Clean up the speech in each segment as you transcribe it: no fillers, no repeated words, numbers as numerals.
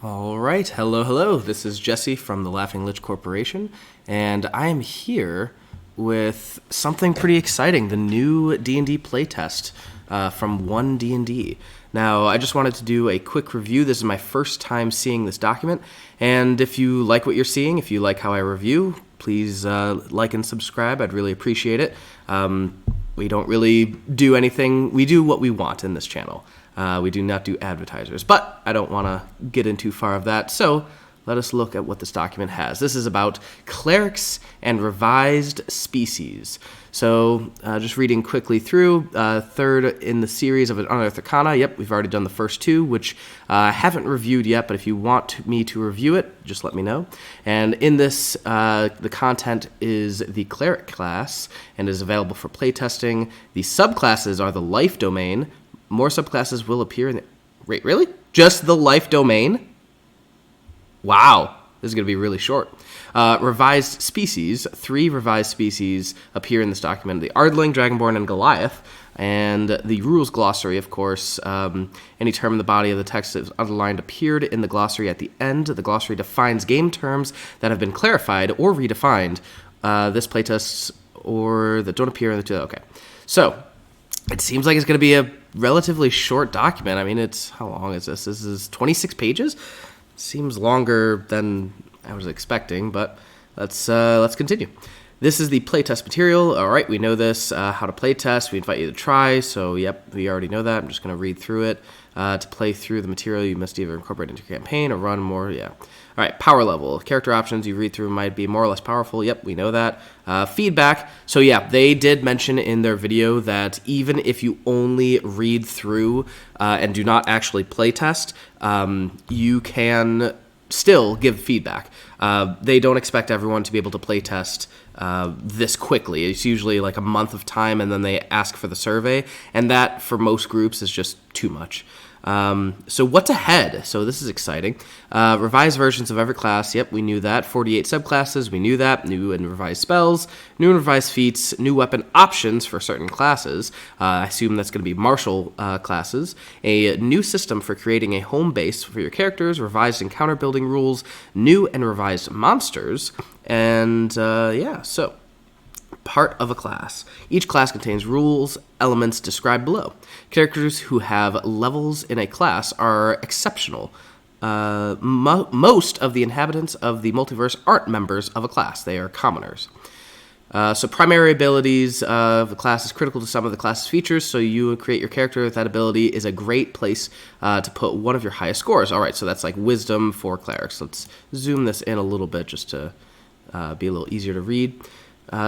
All right, hello. This is Jesse from the Laughing Lich Corporation, and I am here with something pretty exciting, the new D&D playtest from 1D&D. Now, I just wanted to do a quick review. This is my first time seeing this document, and if you like what you're seeing, if you like how I review, please like and subscribe. I'd really appreciate it. We don't really do anything. We do what we want in this channel. We do not do advertisers, but I don't want to get in too far of that, so let us look at what this document has. This is about clerics and revised species. So just reading quickly through, third in the series of Unearthed Arcana. Yep, we've already done the first two, which I haven't reviewed yet, but if you want me to review it, just let me know. And in this, the content is the Cleric class and is available for playtesting. The subclasses are the Life Domain. More subclasses will appear in the... Wait, really? Just the Life Domain? Wow. This is going to be really short. Revised species. 3 revised species appear in this document. The Ardling, Dragonborn, and Goliath. And the rules glossary, of course. Any term in the body of the text that is underlined appeared in the glossary at the end. The glossary defines game terms that have been clarified or redefined. This playtest or that don't appear in the two... Okay. So, it seems like it's going to be a relatively short document. I mean, it's... How long is this? This is 26 pages? Seems longer than I was expecting, but let's continue. This is the playtest material. All right, we know this, how to playtest. We invite you to try, so yep, we already know that. I'm just going to read through it. To play through the material, you must either incorporate into your campaign or run more, yeah. All right, power level. Character options you read through might be more or less powerful. Yep, we know that. Feedback. So yeah, they did mention in their video that even if you only read through and do not actually playtest, you can still give feedback. They don't expect everyone to be able to playtest this quickly. It's usually like a month of time, and then they ask for the survey, and that for most groups is just too much. So what's ahead? So this is exciting. Revised versions of every class. Yep, we knew that. 48 subclasses. We knew that. New and revised spells. New and revised feats. New weapon options for certain classes. I assume that's going to be martial classes. A new system for creating a home base for your characters. Revised encounter building rules. New and revised monsters. And yeah, so... Part of a class. Each class contains rules, elements described below. Characters who have levels in a class are exceptional. Most of the inhabitants of the multiverse aren't members of a class. They are commoners. So primary abilities of the class is critical to some of the class's features, so you create your character with that ability is a great place to put one of your highest scores. All right, so that's like wisdom for clerics. Let's zoom this in a little bit just to be a little easier to read.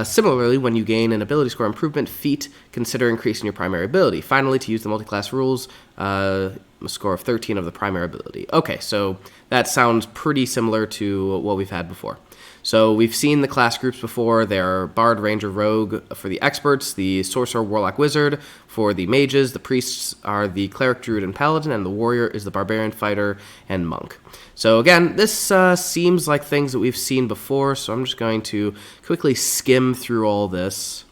Similarly, when you gain an ability score improvement feat, consider increasing your primary ability. Finally, to use the multi-class rules, a score of 13 of the primary ability. Okay, so that sounds pretty similar to what we've had before. So we've seen the class groups before. They're Bard, Ranger, Rogue for the experts, the Sorcerer, Warlock, Wizard for the mages, the priests are the Cleric, Druid, and Paladin, and the Warrior is the Barbarian, Fighter, and Monk. So again, this seems like things that we've seen before, so I'm just going to quickly skim through all this.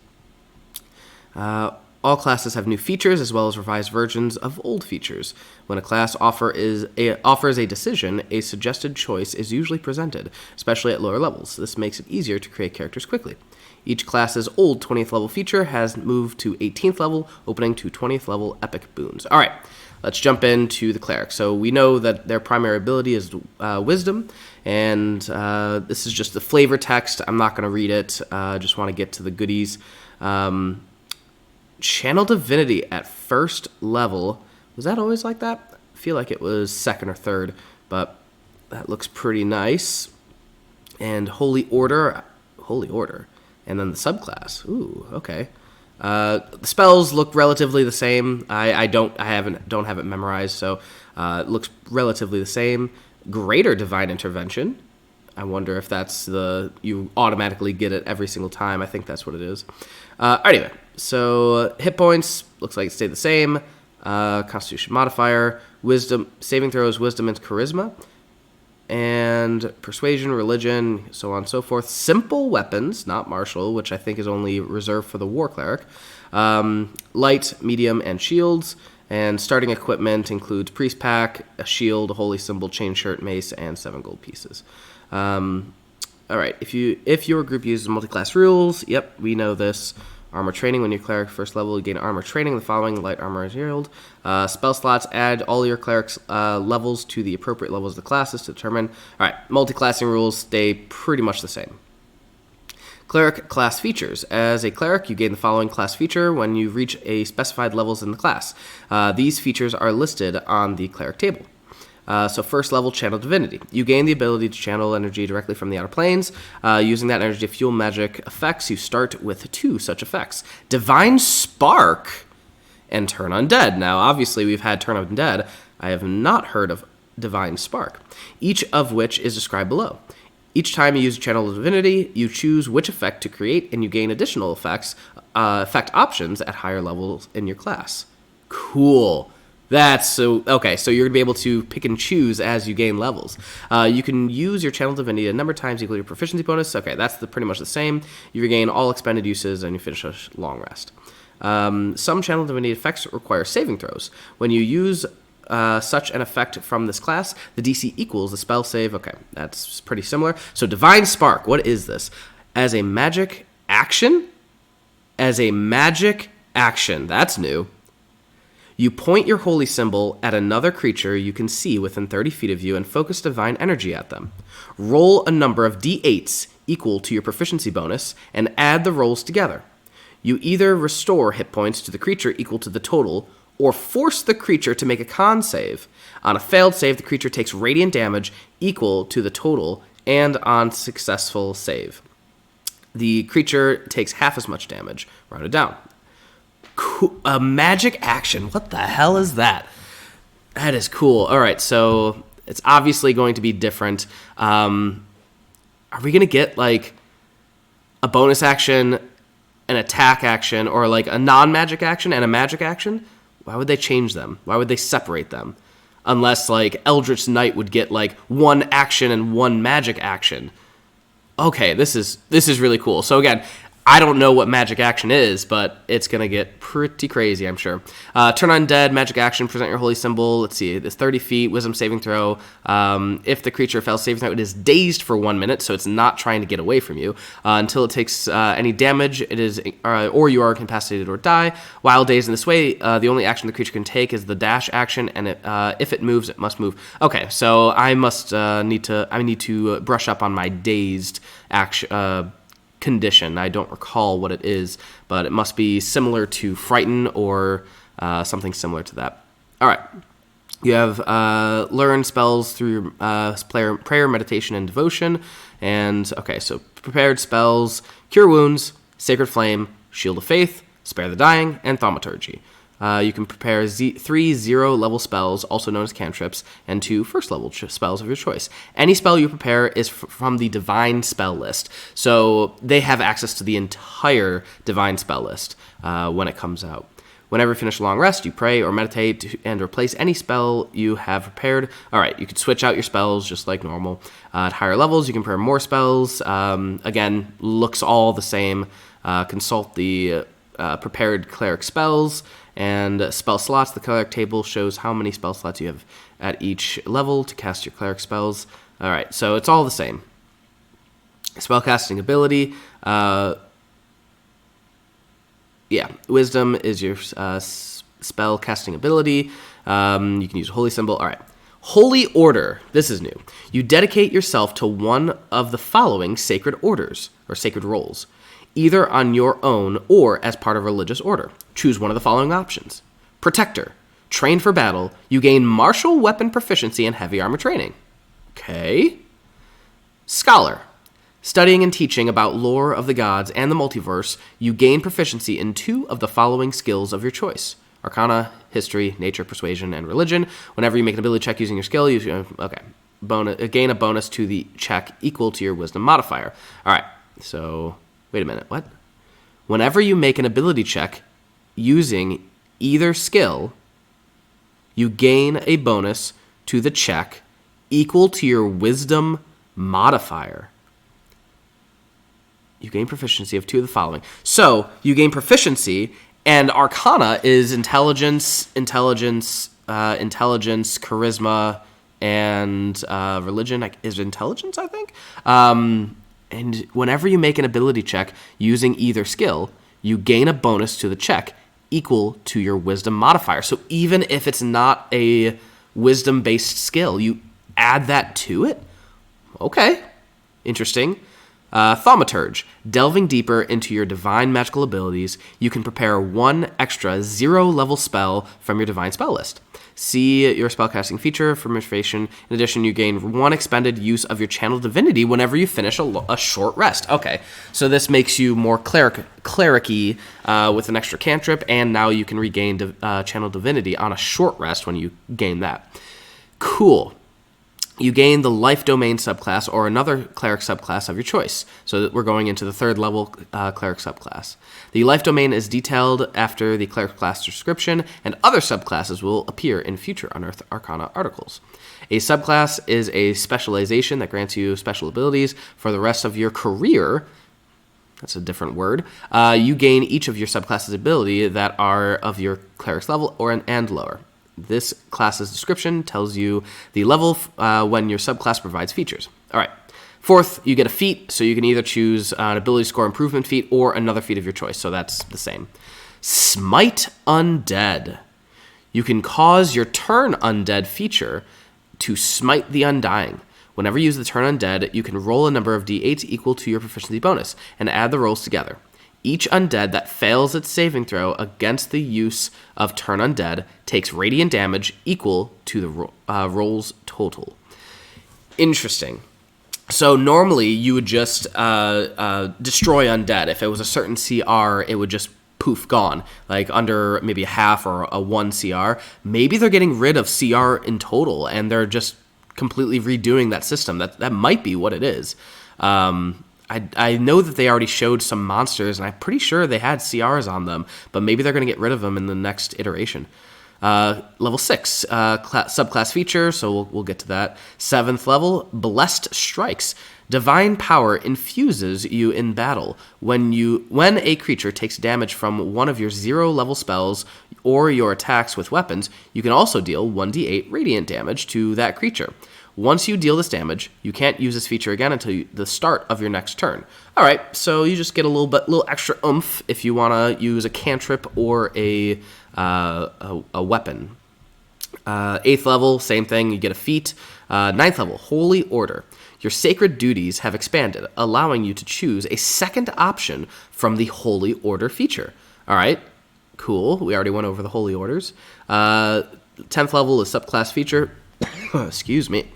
All classes have new features as well as revised versions of old features. When a class offers a decision, a suggested choice is usually presented, especially at lower levels. This makes it easier to create characters quickly. Each class's old 20th level feature has moved to 18th level, opening to 20th level epic boons. All right, let's jump into the cleric. So we know that their primary ability is wisdom, and this is just the flavor text. I'm not going to read it. Just want to get to the goodies. Channel Divinity at first level. Was that always like that? I feel like it was second or third, but that looks pretty nice. And Holy Order, and then the subclass. Ooh, okay. The spells look relatively the same. I don't have it memorized, so it looks relatively the same. Greater Divine Intervention. I wonder if that's you automatically get it every single time. I think that's what it is. Anyway, so hit points, looks like it stayed the same. Constitution modifier, wisdom, saving throws, wisdom, and charisma. And persuasion, religion, so on and so forth. Simple weapons, not martial, which I think is only reserved for the war cleric. Light, medium, and shields. And starting equipment includes priest pack, a shield, a holy symbol, chain shirt, mace, and 7 gold pieces. All right, if your group uses multi-class rules, yep, we know this. Armor training, when you're cleric first level, you gain armor training. The following light armor is yield. Spell slots, add all your cleric's levels to the appropriate levels of the classes to determine. All right, multi-classing rules stay pretty much the same. Cleric class features. As a cleric, you gain the following class feature when you reach a specified levels in the class. These features are listed on the cleric table. So first level, Channel Divinity. You gain the ability to channel energy directly from the outer planes. Using that energy to fuel magic effects, you start with 2 such effects. Divine Spark and Turn Undead. Now, obviously, we've had Turn Undead. I have not heard of Divine Spark, each of which is described below. Each time you use Channel Divinity, you choose which effect to create, and you gain additional effect options at higher levels in your class. Cool. That's so okay. So you're gonna be able to pick and choose as you gain levels. You can use your Channel Divinity a number of times equal to your proficiency bonus. Okay, that's pretty much the same. You regain all expended uses and you finish a long rest. Some Channel Divinity effects require saving throws. When you use such an effect from this class, the DC equals the spell save. Okay, that's pretty similar. So Divine Spark, what is this? As a magic action? That's new. You point your holy symbol at another creature you can see within 30 feet of you and focus divine energy at them. Roll a number of d8s equal to your proficiency bonus and add the rolls together. You either restore hit points to the creature equal to the total or force the creature to make a con save. On a failed save, the creature takes radiant damage equal to the total, and on successful save, the creature takes half as much damage, rounded down. Cool. A magic action. What the hell is that? That is cool. All right, so it's obviously going to be different. Are we going to get like a bonus action, an attack action, or like a non-magic action and a magic action? Why would they change them? Why would they separate them? Unless like Eldritch Knight would get like 1 action and 1 magic action. Okay, this is really cool. So again, I don't know what magic action is, but it's going to get pretty crazy, I'm sure. Turn Undead, magic action, present your holy symbol. Let's see, it's 30 feet, wisdom saving throw. If the creature fails saving throw, it is dazed for 1 minute, so it's not trying to get away from you. Until it takes any damage, it is, or you are incapacitated or die. While dazed in this way, the only action the creature can take is the dash action, and if it moves, it must move. Okay, so I need to brush up on my dazed action condition. I don't recall what it is, but it must be similar to Frighten or something similar to that. All right. You have learn spells through prayer, meditation, and devotion. And, okay, so prepared spells, Cure Wounds, Sacred Flame, Shield of Faith, Spare the Dying, and Thaumaturgy. You can prepare 3 0-level spells, also known as cantrips, and 2 first-level spells of your choice. Any spell you prepare is from the Divine Spell list, so they have access to the entire Divine Spell list when it comes out. Whenever you finish a long rest, you pray or meditate and replace any spell you have prepared. All right, you can switch out your spells just like normal. At higher levels, you can prepare more spells. Again, looks all the same. Consult the prepared cleric spells and spell slots. The cleric table shows how many spell slots you have at each level to cast your cleric spells. All right, so it's all the same. Spellcasting ability. Wisdom is your spell casting ability. You can use a holy symbol. All right. Holy Order. This is new. You dedicate yourself to one of the following sacred orders or sacred roles, either on your own or as part of a religious order. Choose one of the following options. Protector. Trained for battle. You gain martial weapon proficiency and heavy armor training. Okay. Scholar. Studying and teaching about lore of the gods and the multiverse, you gain proficiency in 2 of the following skills of your choice. Arcana, history, nature, persuasion, and religion. Whenever you make an ability check using your skill, gain a bonus to the check equal to your wisdom modifier. All right, so wait a minute, what? Whenever you make an ability check using either skill, you gain a bonus to the check equal to your wisdom modifier. You gain proficiency of 2 of the following. So you gain proficiency And Arcana is intelligence, charisma, and religion. Is intelligence, I think? And whenever you make an ability check using either skill, you gain a bonus to the check equal to your wisdom modifier. So even if it's not a wisdom-based skill, you add that to it? Okay. Interesting. Thaumaturge. Delving deeper into your divine magical abilities, you can prepare one extra 0-level spell from your divine spell list. See your spellcasting feature for information. In addition, you gain one expended use of your channel divinity whenever you finish a short rest. Okay, so this makes you more cleric-y with an extra cantrip, and now you can regain channel divinity on a short rest when you gain that. Cool. You gain the life domain subclass or another cleric subclass of your choice. So we're going into the third level cleric subclass. The life domain is detailed after the cleric class description, and other subclasses will appear in future Unearthed Arcana articles. A subclass is a specialization that grants you special abilities for the rest of your career. That's a different word. You gain each of your subclasses' ability that are of your cleric's level and lower. This class's description tells you the level when your subclass provides features. All right. Fourth, you get a feat, so you can either choose an ability score improvement feat or another feat of your choice, so that's the same. Smite Undead. You can cause your Turn Undead feature to smite the Undying. Whenever you use the Turn Undead, you can roll a number of d8s equal to your proficiency bonus and add the rolls together. Each undead that fails its saving throw against the use of Turn Undead takes radiant damage equal to the roll's total. Interesting. So normally you would just destroy undead. If it was a certain CR, it would just poof, gone. Like under maybe a half or a 1 CR. Maybe they're getting rid of CR in total and they're just completely redoing that system. That might be what it is. I know that they already showed some monsters, and I'm pretty sure they had CRs on them, but maybe they're going to get rid of them in the next iteration. Level 6, subclass feature, so we'll get to that. 7th level, Blessed Strikes. Divine power infuses you in battle. When a creature takes damage from one of your 0-level spells or your attacks with weapons, you can also deal 1d8 radiant damage to that creature. Once you deal this damage, you can't use this feature again until the start of your next turn. All right, so you just get a little extra oomph if you want to use a cantrip or a weapon. 8th level, same thing, you get a feat. 9th level, Holy Order. Your sacred duties have expanded, allowing you to choose a second option from the Holy Order feature. All right, cool. We already went over the Holy Orders. 10th level is subclass feature. Excuse me.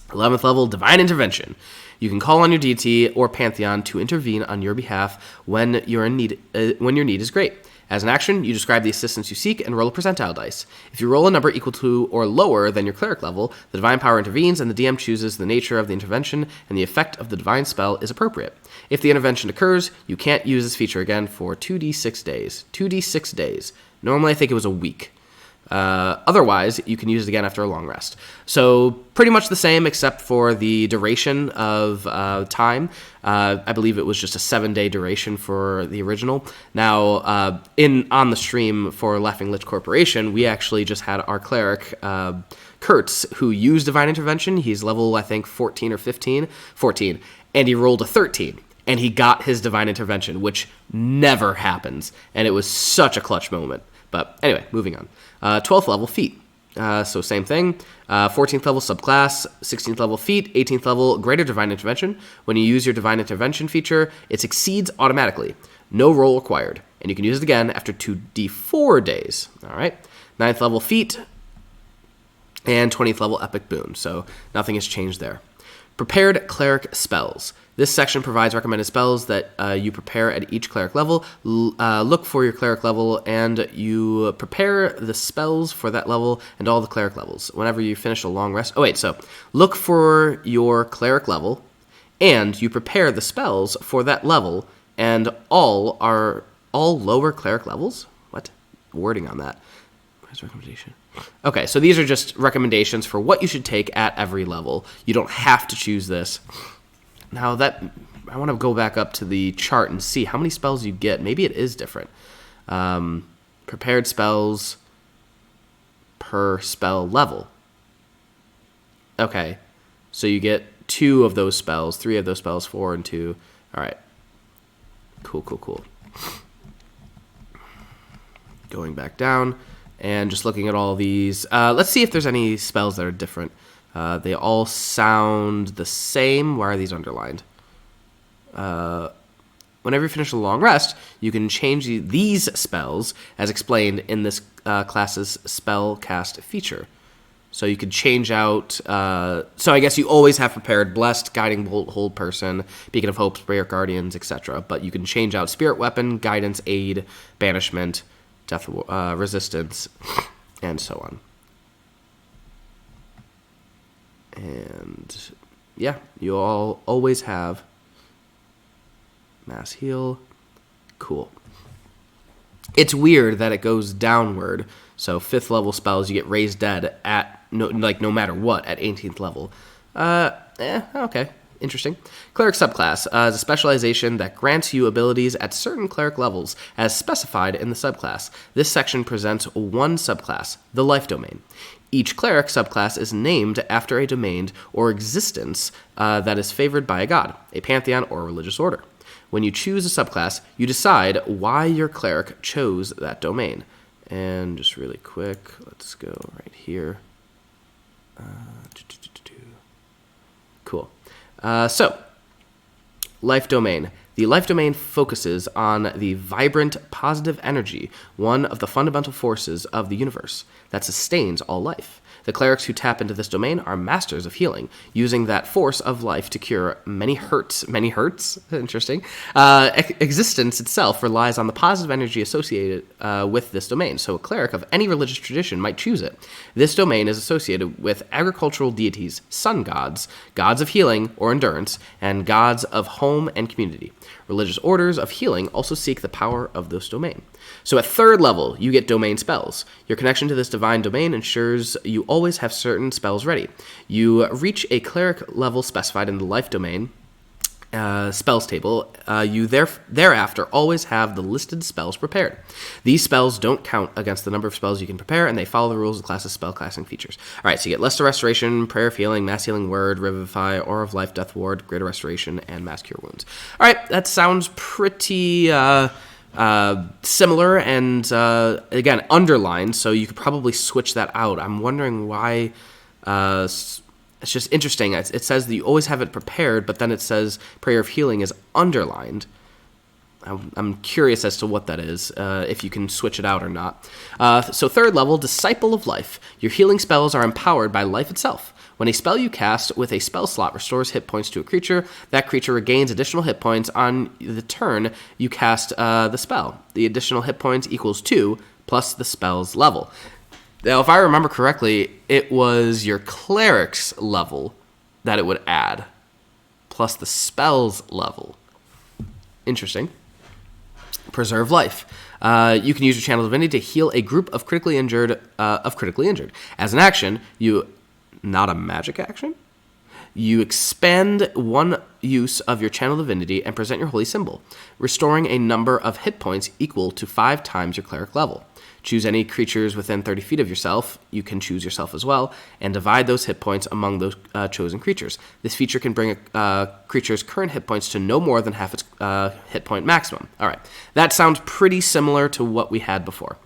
11th level, Divine Intervention. You can call on your deity or pantheon to intervene on your behalf when your need is great. As an action, you describe the assistance you seek and roll a percentile dice. If you roll a number equal to or lower than your cleric level, the divine power intervenes and the DM chooses the nature of the intervention and the effect of the divine spell is appropriate. If the intervention occurs, you can't use this feature again for 2d6 days. 2d6 days. Normally I think it was a week. Otherwise, you can use it again after a long rest. So pretty much the same except for the duration of time. I believe it was just a 7-day duration for the original. Now, on the stream for Laughing Lich Corporation, we actually just had our cleric, Kurtz, who used Divine Intervention. He's level, I think, 14 or 15. 14. And he rolled a 13. And he got his Divine Intervention, which never happens. And it was such a clutch moment. But anyway, moving on. 12th level, feat. So same thing. 14th level, subclass. 16th level, feat. 18th level, greater divine intervention. When you use your divine intervention feature, it succeeds automatically. No roll required. And you can use it again after 2d4 days. All right. 9th level, feat. And 20th level, epic boon. So nothing has changed there. Prepared cleric spells. This section provides recommended spells that you prepare at each cleric level. Look for your cleric level, and you prepare the spells for that level and all the cleric levels. Whenever you finish a long rest... so look for your cleric level, and you prepare the spells for that level, and all lower cleric levels? What? Wording on that. Where's recommendation? Okay, so these are just recommendations for what you should take at every level. You don't have to choose this. Now I want to go back up to the chart and see how many spells you get. Maybe it is different. Prepared spells per spell level. Okay, so you get 2 of those spells, 3 of those spells, 4 and 2. All right, cool. Going back down and just looking at all these. Let's see if there's any spells that are different. They all sound the same. Why are these underlined? Whenever you finish a long rest, you can change these spells as explained in this class's spell cast feature. So you could change out... so I guess you always have prepared Blessed, Guiding Bolt, Hold Person, Beacon of Hope, Spirit Guardians, etc. But you can change out Spirit Weapon, Guidance, Aid, Banishment, Death Resistance, and so on. And yeah, you all always have Mass Heal. Cool. It's weird that it goes downward. So 5th level spells, you get Raised Dead at no matter what at 18th level. Okay. Interesting. Cleric subclass is a specialization that grants you abilities at certain cleric levels as specified in the subclass. This section presents one subclass, the life domain. Each cleric subclass is named after a domain or existence that is favored by a god, a pantheon, or a religious order. When you choose a subclass, you decide why your cleric chose that domain. And just really quick, let's go right here. Cool. So, life domain. The life domain focuses on the vibrant, positive energy, one of the fundamental forces of the universe that sustains all life. The clerics who tap into this domain are masters of healing, using that force of life to cure many hurts. Many hurts? Interesting. Existence itself relies on the positive energy associated with this domain, so a cleric of any religious tradition might choose it. This domain is associated with agricultural deities, sun gods, gods of healing or endurance, and gods of home and community. Religious orders of healing also seek the power of this domain. So at 3rd level, you get domain spells. Your connection to this divine domain ensures you always have certain spells ready. You reach a cleric level specified in the life domain spells table. You thereafter always have the listed spells prepared. These spells don't count against the number of spells you can prepare, and they follow the rules of the class's spellcasting features. All right, so you get Lesser Restoration, Prayer of Healing, Mass Healing Word, Revivify, Aura of Life, Death Ward, Greater Restoration, and Mass Cure Wounds. All right, that sounds pretty... similar and, again, underlined, so you could probably switch that out. I'm wondering why, it's just interesting. It says that you always have it prepared, but then it says Prayer of Healing is underlined. I'm curious as to what that is, if you can switch it out or not. So 3rd level, Disciple of Life. Your healing spells are empowered by life itself. When a spell you cast with a spell slot restores hit points to a creature, that creature regains additional hit points on the turn you cast the spell. The additional hit points equals 2 plus the spell's level. Now, if I remember correctly, it was your cleric's level that it would add, plus the spell's level. Interesting. Preserve Life. You can use your Channel Divinity to heal a group of critically injured. As an action, not a magic action? You expend one use of your Channel Divinity and present your holy symbol, restoring a number of hit points equal to 5 times your cleric level. Choose any creatures within 30 feet of yourself. You can choose yourself as well, and divide those hit points among those chosen creatures. This feature can bring a creature's current hit points to no more than half its hit point maximum. All right, that sounds pretty similar to what we had before.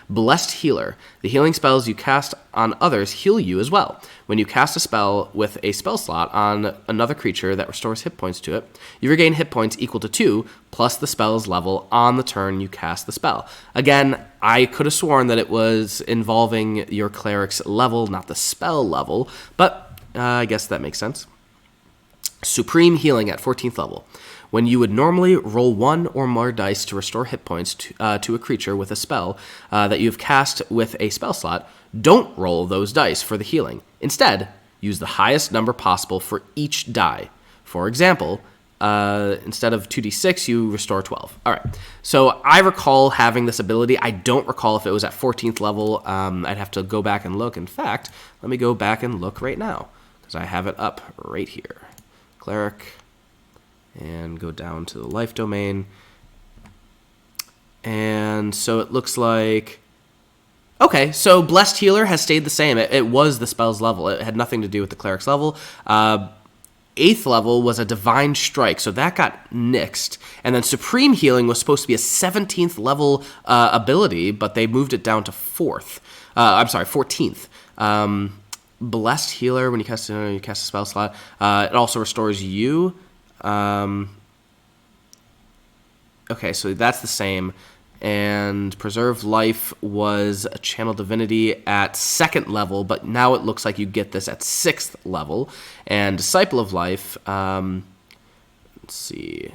Blessed Healer. The healing spells you cast on others heal you as well. When you cast a spell with a spell slot on another creature that restores hit points to it, you regain hit points equal to 2 plus the spell's level on the turn you cast the spell. Again, I could have sworn that it was involving your cleric's level, not the spell level, but I guess that makes sense. Supreme Healing at 14th level. When you would normally roll 1 or more dice to restore hit points to a creature with a spell that you've cast with a spell slot, don't roll those dice for the healing. Instead, use the highest number possible for each die. For example, instead of 2d6, you restore 12. All right. So I recall having this ability. I don't recall if it was at 14th level. I'd have to go back and look. In fact, let me go back and look right now because I have it up right here. Cleric. And go down to the life domain. And so it looks like... Okay, so Blessed Healer has stayed the same. It was the spell's level. It had nothing to do with the Cleric's level. 8th level was a Divine Strike, so that got nixed. And then Supreme Healing was supposed to be a 17th level ability, but they moved it down to 4th. 14th. Blessed Healer, when you cast a spell slot, it also restores you. Okay, so that's the same. And Preserve Life was a Channel Divinity at 2nd level, but now it looks like you get this at 6th level. And Disciple of Life, let's see,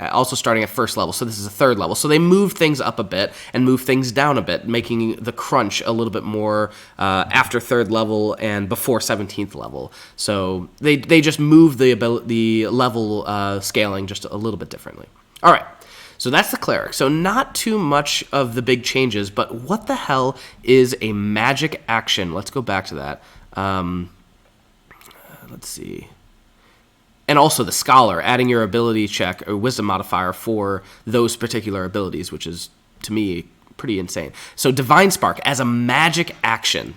also starting at 1st level, so this is a 3rd level. So they moved things up a bit and moved things down a bit, making the crunch a little bit more after 3rd level and before 17th level. So they just moved the level scaling just a little bit differently. All right. So that's the Cleric. So not too much of the big changes, but what the hell is a magic action? Let's go back to that. Let's see. And also the Scholar, adding your ability check or wisdom modifier for those particular abilities, which is, to me, pretty insane. So Divine Spark as a magic action,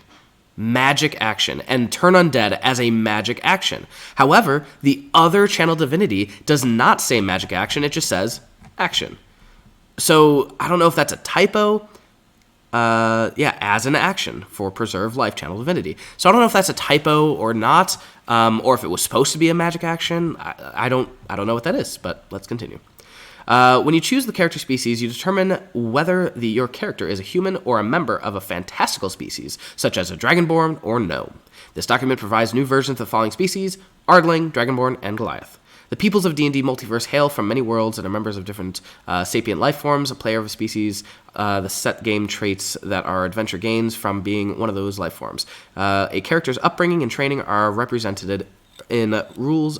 and Turn Undead as a magic action. However, the other Channel Divinity does not say magic action. It just says action. So I don't know if that's a typo. As an action for Preserve Life Channel Divinity. So I don't know if that's a typo or not, or if it was supposed to be a magic action. I don't know what that is, but let's continue. When you choose the character species, you determine whether your character is a human or a member of a fantastical species, such as a dragonborn or gnome. This document provides new versions of the following species: Ardling, Dragonborn, and Goliath. The peoples of D&D Multiverse hail from many worlds and are members of different sapient life forms. A player of a species, the set game traits that are adventure gains from being one of those life forms. A character's upbringing and training are represented in rules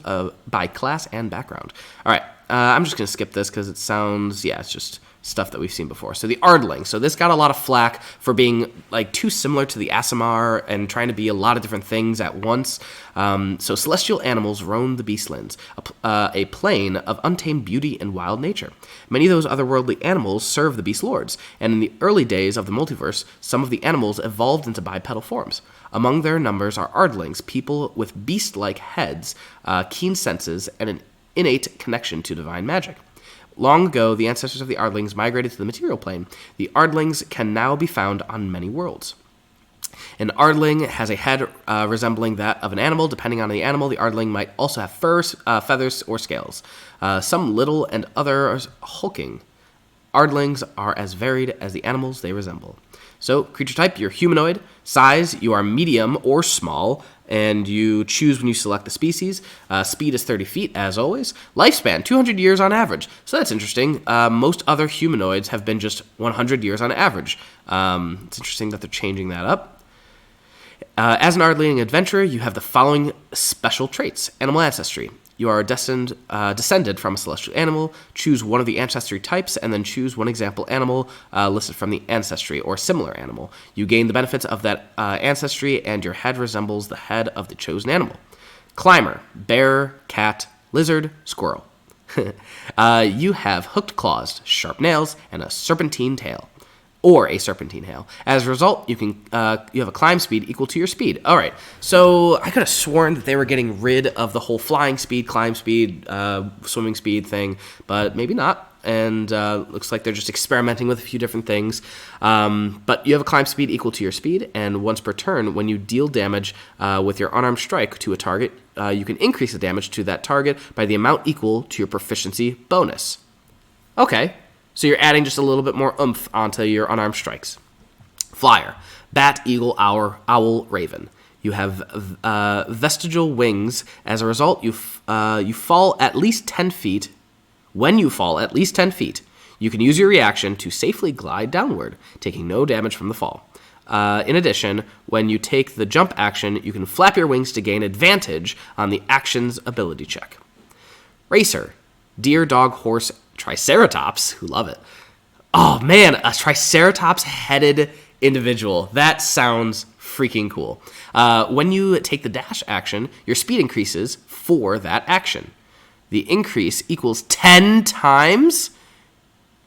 by class and background. All right, I'm just going to skip this because it sounds, it's just stuff that we've seen before. So the Ardling. So this got a lot of flack for being like too similar to the Aasimar and trying to be a lot of different things at once. So celestial animals roam the Beastlands, a plane of untamed beauty and wild nature. Many of those otherworldly animals serve the Beast Lords, and in the early days of the multiverse, some of the animals evolved into bipedal forms. Among their numbers are Ardlings, people with beast-like heads, keen senses, and an innate connection to divine magic. Long ago, the ancestors of the Ardlings migrated to the material plane. The Ardlings can now be found on many worlds. An Ardling has a head resembling that of an animal. Depending on the animal, the Ardling might also have furs, feathers, or scales. Some little and others hulking. Ardlings are as varied as the animals they resemble. So, creature type, you're humanoid. Size, you are medium or small, and you choose when you select the species. Speed is 30 feet, as always. Lifespan, 200 years on average. So that's interesting. Most other humanoids have been just 100 years on average. It's interesting that they're changing that up. As an Ardling adventurer, you have the following special traits. Animal ancestry. You are descended from a celestial animal. Choose one of the ancestry types, and then choose one example animal listed from the ancestry or similar animal. You gain the benefits of that ancestry, and your head resembles the head of the chosen animal. Climber, bear, cat, lizard, squirrel. You have hooked claws, sharp nails, and a serpentine tail. Or a serpentine tail. As a result, you have a climb speed equal to your speed. All right, so I could have sworn that they were getting rid of the whole flying speed, climb speed, swimming speed thing, but maybe not. And looks like they're just experimenting with a few different things. But you have a climb speed equal to your speed, and once per turn, when you deal damage with your unarmed strike to a target, you can increase the damage to that target by the amount equal to your proficiency bonus. Okay. So you're adding just a little bit more oomph onto your unarmed strikes. Flyer. Bat, eagle, owl, raven. You have vestigial wings. As a result, you fall at least 10 feet. When you fall at least 10 feet, you can use your reaction to safely glide downward, taking no damage from the fall. In addition, when you take the jump action, you can flap your wings to gain advantage on the action's ability check. Racer. Deer, dog, horse, Triceratops, who love it. Oh man, a Triceratops-headed individual. That sounds freaking cool. When you take the dash action, your speed increases for that action. The increase equals 10 times?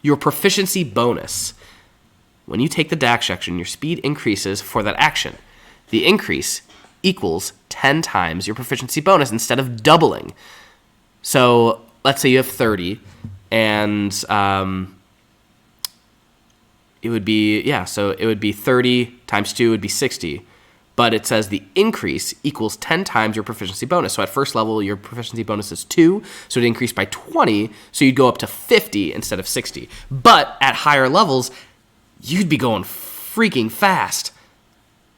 your proficiency bonus. When you take the dash action, your speed increases for that action. The increase equals 10 times your proficiency bonus instead of doubling. So let's say you have 30, and it would be 30 times 2 would be 60. But it says the increase equals 10 times your proficiency bonus. So at first level, your proficiency bonus is 2, so it increased by 20, so you'd go up to 50 instead of 60. But at higher levels, you'd be going freaking fast.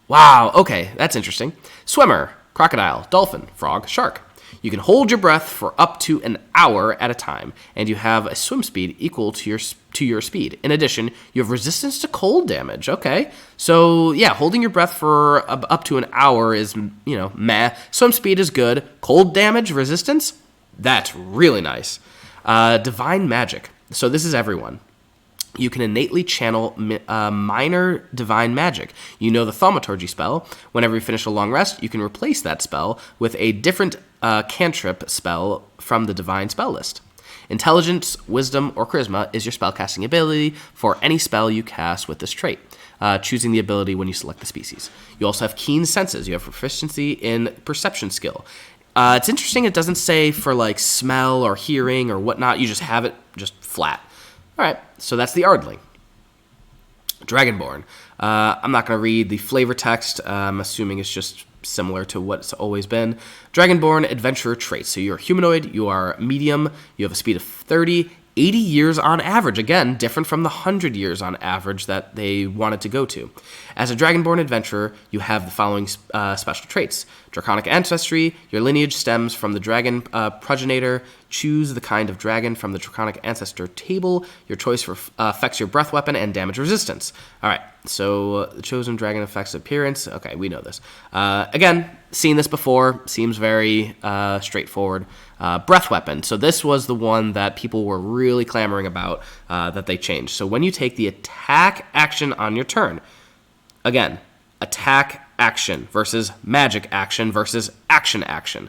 Wow, okay, that's interesting. Swimmer, crocodile, dolphin, frog, shark. You can hold your breath for up to an hour at a time, and you have a swim speed equal to your speed. In addition, you have resistance to cold damage. Okay, so yeah, holding your breath for up to an hour is, meh. Swim speed is good. Cold damage resistance, that's really nice. Divine magic. So this is everyone. You can innately channel minor divine magic. You know the thaumaturgy spell. Whenever you finish a long rest, you can replace that spell with a different cantrip spell from the divine spell list. Intelligence, wisdom, or charisma is your spellcasting ability for any spell you cast with this trait, choosing the ability when you select the species. You also have keen senses. You have proficiency in perception skill. It's interesting it doesn't say for like smell or hearing or whatnot. You just have it just flat. All right, so that's the Ardling. Dragonborn. I'm not going to read the flavor text. I'm assuming it's just similar to what's always been. Dragonborn adventurer traits. So you're humanoid, you are medium, you have a speed of 30, 80 years on average. Again, different from the 100 years on average that they wanted to go to. As a Dragonborn adventurer, you have the following special traits. Draconic ancestry. Your lineage stems from the dragon progenitor. Choose the kind of dragon from the Draconic ancestor table. Your choice affects your breath weapon and damage resistance. All right, so the chosen dragon affects appearance. Okay, we know this. Again, seen this before. Seems very straightforward. Breath weapon. So this was the one that people were really clamoring about that they changed. So when you take the attack action on your turn, again, attack action versus magic action versus action.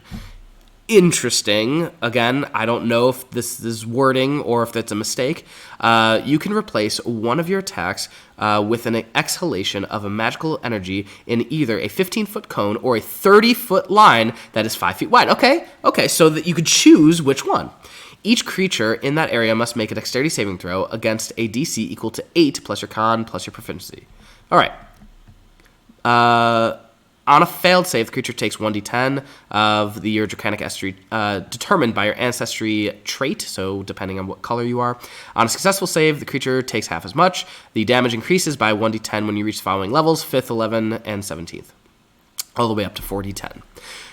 Interesting. Again, I don't know if this is wording or if that's a mistake. You can replace one of your attacks with an exhalation of a magical energy in either a 15-foot cone or a 30-foot line that is 5 feet wide. Okay, so that you could choose which one. Each creature in that area must make a dexterity saving throw against a DC equal to 8 plus your con plus your proficiency. All right. On a failed save, the creature takes 1d10 of your Draconic ancestry determined by your ancestry trait, so depending on what color you are. On a successful save, the creature takes half as much. The damage increases by 1d10 when you reach the following levels, 5th, 11th, and 17th, all the way up to 4d10.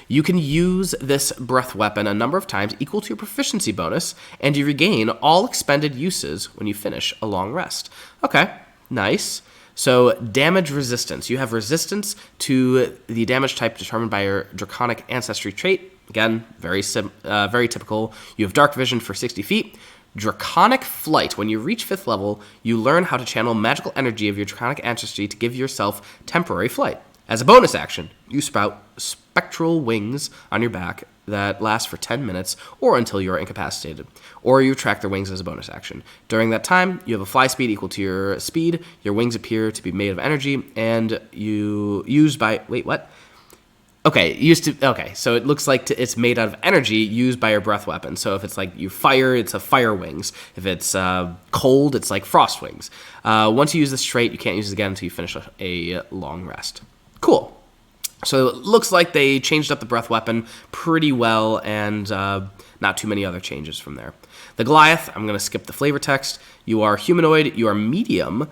You can use this breath weapon a number of times equal to your proficiency bonus, and you regain all expended uses when you finish a long rest. Okay, nice. So damage resistance. You have resistance to the damage type determined by your Draconic ancestry trait. Again, very typical. You have dark vision for 60 feet. Draconic flight. When you reach 5th level, you learn how to channel magical energy of your Draconic ancestry to give yourself temporary flight. As a bonus action, you sprout spectral wings on your back that last for 10 minutes or until you are incapacitated, or you track their wings as a bonus action. During that time, you have a fly speed equal to your speed, your wings appear to be made of energy, and you used by... Wait, what? Okay, so it looks like it's made out of energy used by your breath weapon. So if it's like you fire, it's a fire wings. If it's cold, it's like frost wings. Once you use this trait, you can't use it again until you finish a long rest. Cool. So it looks like they changed up the breath weapon pretty well, and not too many other changes from there. The Goliath, I'm going to skip the flavor text. You are humanoid. You are medium.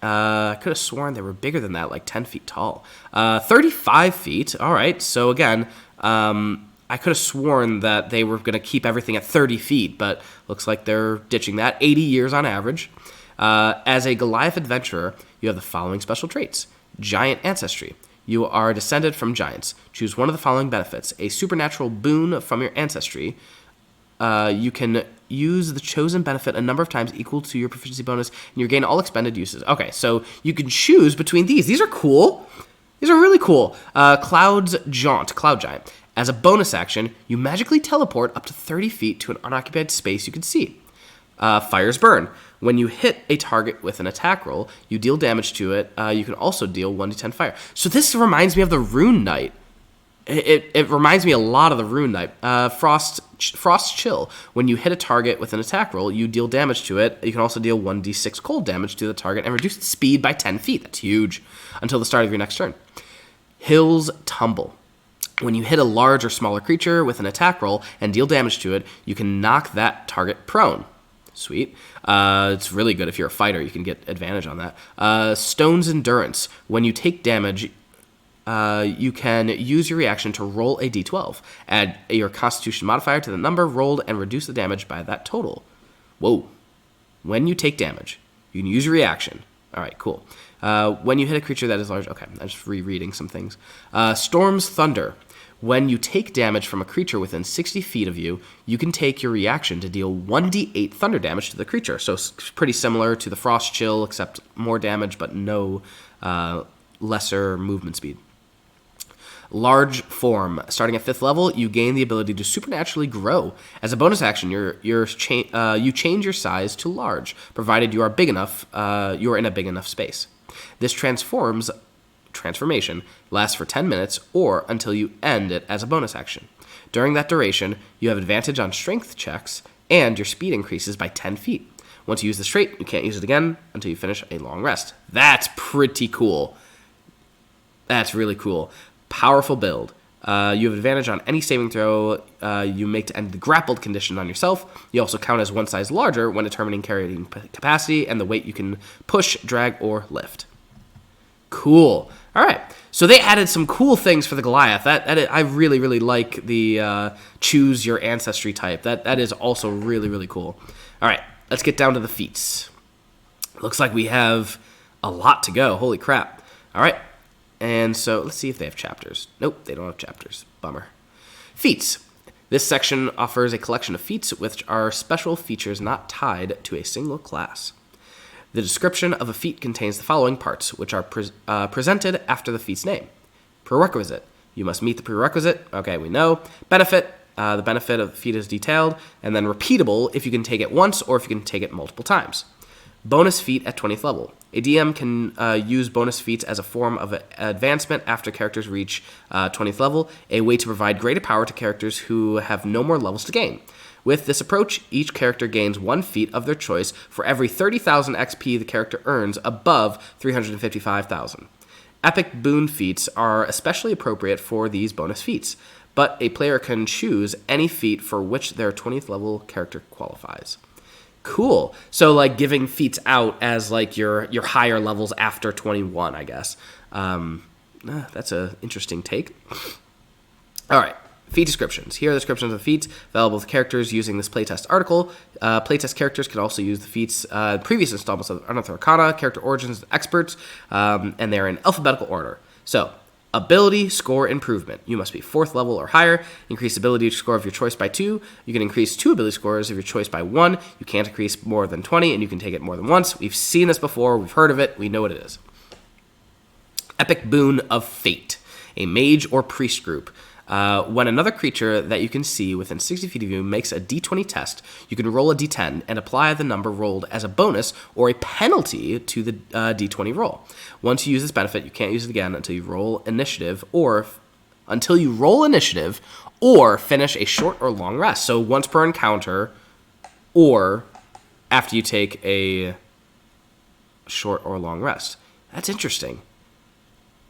I could have sworn they were bigger than that, like 10 feet tall. 35 feet. All right. So again, I could have sworn that they were going to keep everything at 30 feet, but looks like they're ditching that. 80 years on average. As a Goliath adventurer, you have the following special traits. Giant ancestry. You are descended from giants. Choose one of the following benefits. A supernatural boon from your ancestry. You can use the chosen benefit a number of times equal to your proficiency bonus, and you gain all expended uses. Okay, so you can choose between these. These are cool. These are really cool. Cloud's Jaunt, Cloud Giant. As a bonus action, you magically teleport up to 30 feet to an unoccupied space you can see. Fire's Burn. When you hit a target with an attack roll, you deal damage to it. You can also deal 1d10 fire. So this reminds me of the Rune Knight. It reminds me a lot of the Rune Knight. Frost Chill. When you hit a target with an attack roll, you deal damage to it. You can also deal 1d6 cold damage to the target and reduce its speed by 10 feet. That's huge. Until the start of your next turn. Hill's Tumble. When you hit a large or smaller creature with an attack roll and deal damage to it, you can knock that target prone. Sweet. It's really good if you're a fighter. You can get advantage on that. Stone's Endurance. When you take damage, you can use your reaction to roll a d12. Add your Constitution modifier to the number rolled and reduce the damage by that total. Whoa. When you take damage, you can use your reaction. All right, cool. When you hit a creature that is large... Okay, I'm just rereading some things. Storm's Thunder. When you take damage from a creature within 60 feet of you, you can take your reaction to deal 1d8 thunder damage to the creature. So it's pretty similar to the Frost Chill, except more damage, but no lesser movement speed. Large Form. Starting at 5th level, you gain the ability to supernaturally grow. As a bonus action, you change your size to large, provided you are big enough. You are in a big enough space. This transformation lasts for 10 minutes or until you end it as a bonus action. During that duration, you have advantage on strength checks, and your speed increases by 10 feet. Once you use this trait, you can't use it again until you finish a long rest. That's pretty cool. That's really cool. Powerful build. You have advantage on any saving throw you make to end the grappled condition on yourself. You also count as one size larger when determining carrying capacity and the weight you can push, drag, or lift. Cool. All right. So they added some cool things for the Goliath. I really, really like the choose your ancestry type. That is also really, really cool. All right. Let's get down to the feats. Looks like we have a lot to go. Holy crap. All right. And so let's see if they have chapters. Nope, they don't have chapters. Bummer. Feats. This section offers a collection of feats which are special features not tied to a single class. The description of a feat contains the following parts, which are presented after the feat's name. Prerequisite. You must meet the prerequisite. Okay, we know. Benefit. The benefit of the feat is detailed. And then repeatable if you can take it once or if you can take it multiple times. Bonus feat at 20th level. A DM can use bonus feats as a form of advancement after characters reach 20th level, a way to provide greater power to characters who have no more levels to gain. With this approach, each character gains one feat of their choice for every 30,000 XP the character earns above 355,000. Epic boon feats are especially appropriate for these bonus feats, but a player can choose any feat for which their 20th level character qualifies. Cool. So, like, giving feats out as, like, your higher levels after 21, I guess. That's an interesting take. All right. Feat descriptions. Here are the descriptions of the feats available to characters using this playtest article. Playtest characters can also use the feats previous installments of Unearthed Arcana, character origins, and experts, and they're in alphabetical order. So, ability score improvement. You must be 4th level or higher. Increase ability score of your choice by 2. You can increase 2 ability scores of your choice by 1. You can't increase more than 20, and you can take it more than once. We've seen this before. We've heard of it. We know what it is. Epic Boon of Fate. A mage or priest group. When another creature that you can see within 60 feet of you makes a d20 test, you can roll a d10 and apply the number rolled as a bonus or a penalty to the d20 roll. Once you use this benefit, you can't use it again until you roll initiative or finish a short or long rest. So once per encounter or after you take a short or long rest. That's interesting.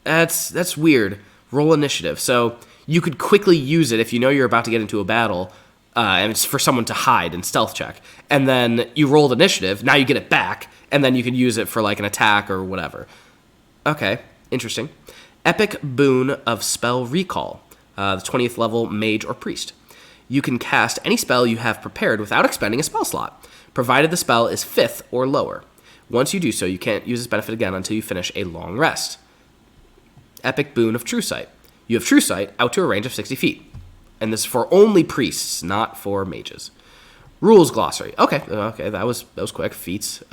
That's weird. Roll initiative. So you could quickly use it if you know you're about to get into a battle, and it's for someone to hide and stealth check. And then you rolled initiative, now you get it back, and then you can use it for like an attack or whatever. Okay, interesting. Epic Boon of Spell Recall, the 20th level mage or priest. You can cast any spell you have prepared without expending a spell slot, provided the spell is 5th or lower. Once you do so, you can't use this benefit again until you finish a long rest. Epic Boon of True Sight. You have True Sight out to a range of 60 feet. And this is for only priests, not for mages. Rules Glossary. Okay, that was quick. Feats.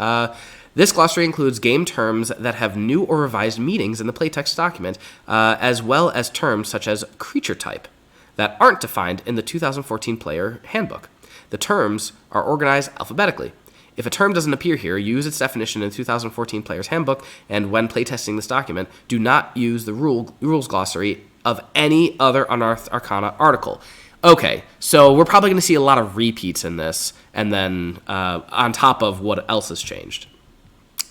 This glossary includes game terms that have new or revised meanings in the playtext document, as well as terms such as creature type that aren't defined in the 2014 Player Handbook. The terms are organized alphabetically. If a term doesn't appear here, use its definition in 2014 Player's Handbook, and when playtesting this document, do not use the rules glossary of any other Unearthed Arcana article. Okay, so we're probably going to see a lot of repeats in this, and then on top of what else has changed.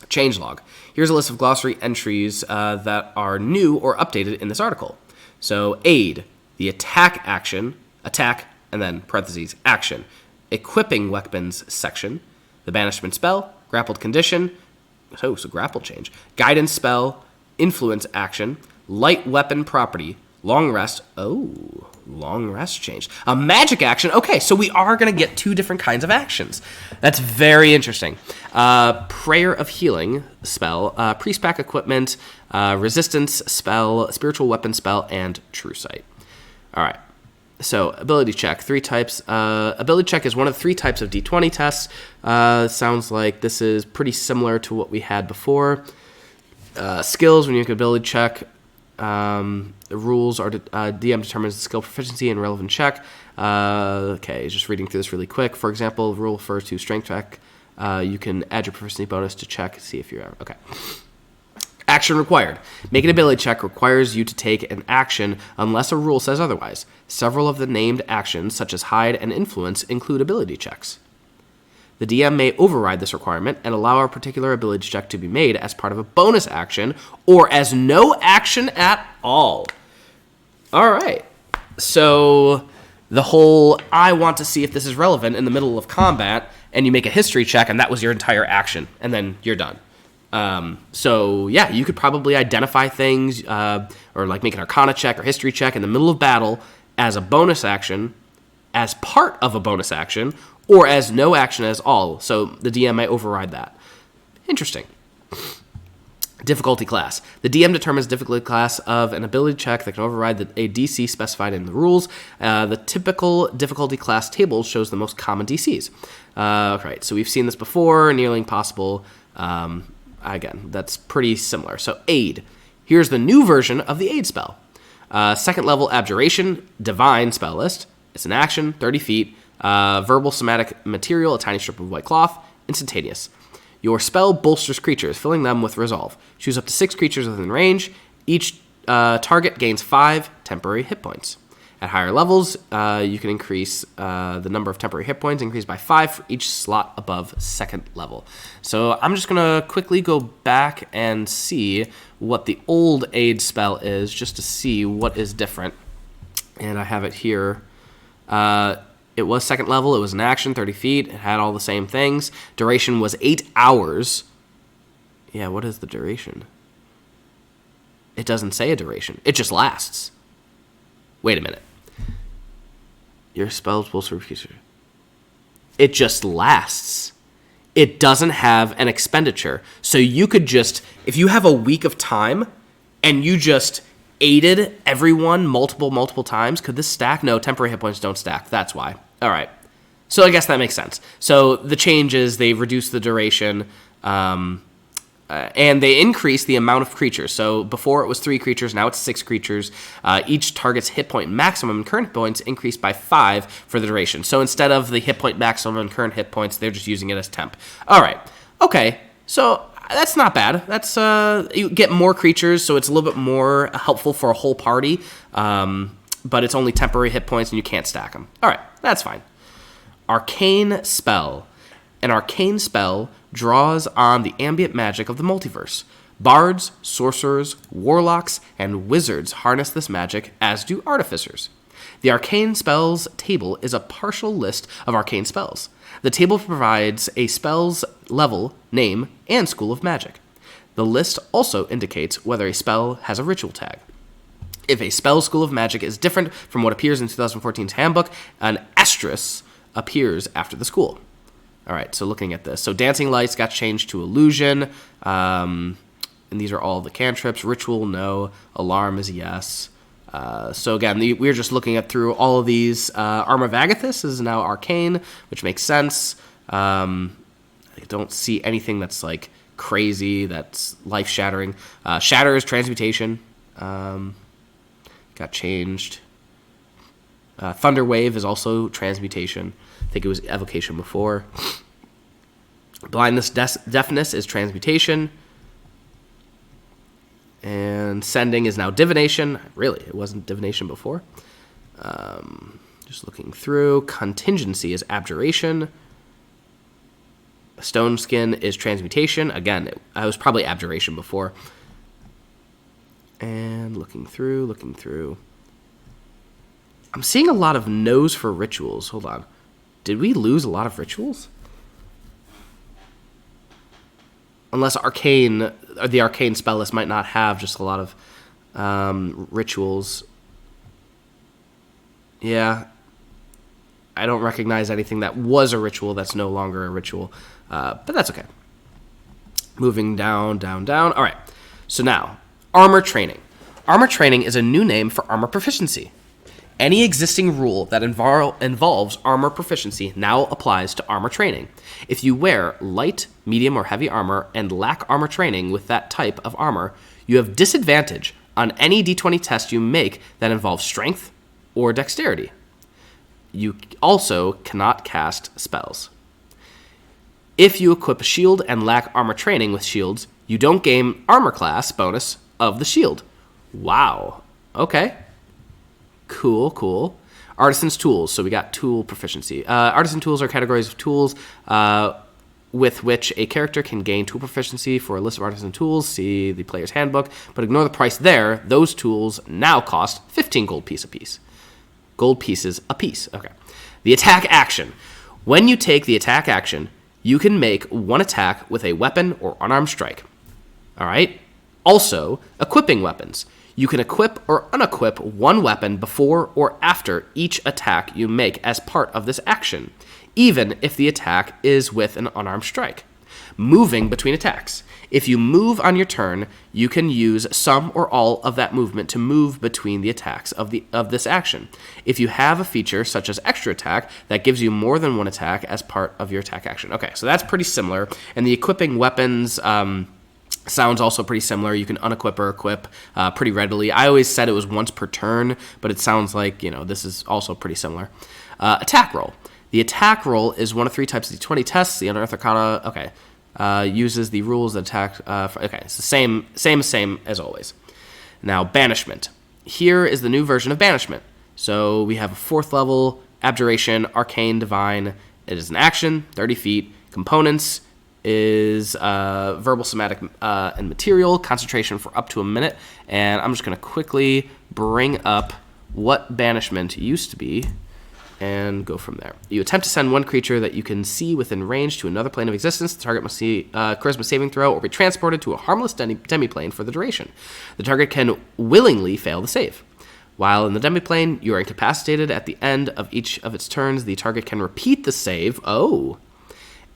Changelog. Here's a list of glossary entries that are new or updated in this article. So aid, the attack action, attack, and then parentheses, action. Equipping weapons section, the banishment spell, grappled condition, so grapple change, guidance spell, influence action, light weapon property, long rest, long rest changed. A magic action, okay, so we are going to get two different kinds of actions. That's very interesting. Prayer of healing spell, priest pack equipment, resistance spell, spiritual weapon spell, and true sight. All right. So, ability check, 3 types. Ability check is one of 3 types of D20 tests. Sounds like this is pretty similar to what we had before. Skills, when you make an ability check, the rules are DM determines the skill proficiency and relevant check. Okay, just reading through this really quick. For example, the rule refers to strength check. You can add your proficiency bonus to check, see if you're ever... Okay. Action required. Make an ability check requires you to take an action unless a rule says otherwise. Several of the named actions, such as hide and influence, include ability checks. The DM may override this requirement and allow a particular ability check to be made as part of a bonus action or as no action at all. All right. So the whole, I want to see if this is relevant in the middle of combat, and you make a history check, and that was your entire action, and then you're done. So yeah, you could probably identify things, or like make an Arcana check or history check in the middle of battle as a bonus action, as part of a bonus action, or as no action at all. So the DM may override that. Interesting. Difficulty class. The DM determines difficulty class of an ability check that can override a DC specified in the rules. The typical difficulty class table shows the most common DCs. Right, so we've seen this before, nearly impossible. Again, that's pretty similar. So aid. Here's the new version of the aid spell. Second level abjuration, divine spell list. It's an action, 30 feet. Verbal somatic material, a tiny strip of white cloth, instantaneous. Your spell bolsters creatures, filling them with resolve. Choose up to 6 creatures within range. Each target gains 5 temporary hit points. At higher levels, you can increase the number of temporary hit points, increased by 5 for each slot above second level. So I'm just going to quickly go back and see what the old aid spell is, just to see what is different. And I have it here. It was second level. It was an action, 30 feet. It had all the same things. Duration was 8 hours. Yeah, what is the duration? It doesn't say a duration. It just lasts. Wait a minute. Your spells will serve future. It just lasts. It doesn't have an expenditure. So you could just, if you have a week of time and you just aided everyone multiple times, could this stack? No, temporary hit points don't stack. That's why. All right. So I guess that makes sense. So the change is they reduce the duration, and they increase the amount of creatures. So before it was 3 creatures, now it's 6 creatures. Each target's hit point maximum and current points increased by 5 for the duration. So instead of the hit point maximum and current hit points, they're just using it as temp. All right. Okay. So that's not bad. That's you get more creatures, so it's a little bit more helpful for a whole party. But it's only temporary hit points, and you can't stack them. All right. That's fine. Arcane spell. An arcane spell draws on the ambient magic of the multiverse. Bards, sorcerers, warlocks, and wizards harness this magic, as do artificers. The arcane spells table is a partial list of arcane spells. The table provides a spell's level, name, and school of magic. The list also indicates whether a spell has a ritual tag. If a spell's school of magic is different from what appears in 2014's handbook, an asterisk appears after the school. All right, so looking at this. So Dancing Lights got changed to Illusion. And these are all the cantrips. Ritual, no. Alarm is yes. So again, we're just looking at through all of these. Armor of Agathis is now Arcane, which makes sense. I don't see anything that's like crazy, that's life-shattering. Shatter is Transmutation. Got changed. Thunder Wave is also Transmutation. I think it was Evocation before. Blindness, deafness is transmutation. And sending is now divination. Really, it wasn't divination before. Just looking through. Contingency is abjuration. Stone skin is transmutation. Again, I was probably abjuration before. And looking through. I'm seeing a lot of no's for rituals. Hold on. Did we lose a lot of rituals? Unless the arcane spell list might not have just a lot of rituals. Yeah. I don't recognize anything that was a ritual that's no longer a ritual. But that's okay. Moving down. All right. So now, armor training. Armor training is a new name for armor proficiency. Any existing rule that involves armor proficiency now applies to armor training. If you wear light, medium, or heavy armor and lack armor training with that type of armor, you have disadvantage on any d20 test you make that involves strength or dexterity. You also cannot cast spells. If you equip a shield and lack armor training with shields, you don't gain armor class bonus of the shield. Wow. Okay. Cool. Artisan's tools. So we got tool proficiency. Artisan tools are categories of tools with which a character can gain tool proficiency. For a list of artisan tools, see the player's handbook. But ignore the price there. Those tools now cost 15 gold pieces a piece. Okay. The attack action. When you take the attack action, you can make one attack with a weapon or unarmed strike. All right? Also, equipping weapons. You can equip or unequip one weapon before or after each attack you make as part of this action, even if the attack is with an unarmed strike. Moving between attacks. If you move on your turn, you can use some or all of that movement to move between the attacks of this action. If you have a feature such as extra attack that gives you more than one attack as part of your attack action. Okay, so that's pretty similar. And the equipping weapons sounds also pretty similar. You can unequip or equip pretty readily. I always said it was once per turn, but it sounds like, this is also pretty similar. Attack roll. The attack roll is one of three types of d20 tests. The Unearthed Arcana, uses the rules that attack. It's the same as always. Now, banishment. Here is the new version of banishment. So we have a 4th level, abjuration, arcane, divine. It is an action, 30 feet. Components is verbal, somatic, and material. Concentration for up to a minute. And I'm just going to quickly bring up what banishment used to be and go from there. You attempt to send one creature that you can see within range to another plane of existence. The target must see charisma saving throw or be transported to a harmless demiplane for the duration. The target can willingly fail the save. While in the demiplane, you are incapacitated at the end of each of its turns. The target can repeat the save.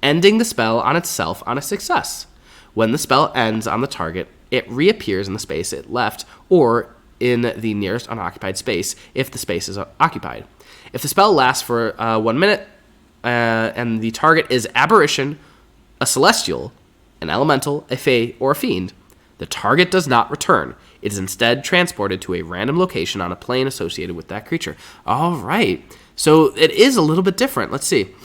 Ending the spell on itself on a success. When the spell ends on the target, it reappears in the space it left or in the nearest unoccupied space if the space is occupied. If the spell lasts for 1 minute and the target is aberration, a celestial, an elemental, a fae, or a fiend, the target does not return. It is instead transported to a random location on a plane associated with that creature. All right. So it is a little bit different. Let's see.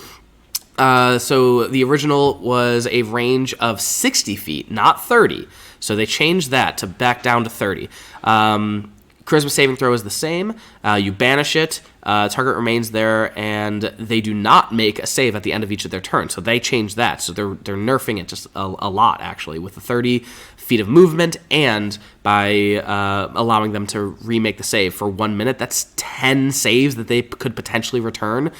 So the original was a range of 60 feet, not 30. So they changed that to back down to 30. Charisma saving throw is the same. You banish it. Target remains there, and they do not make a save at the end of each of their turns. So they changed that. So they're nerfing it just a lot, actually, with the 30 feet of movement, and by allowing them to remake the save for 1 minute. That's 10 saves that they could potentially return.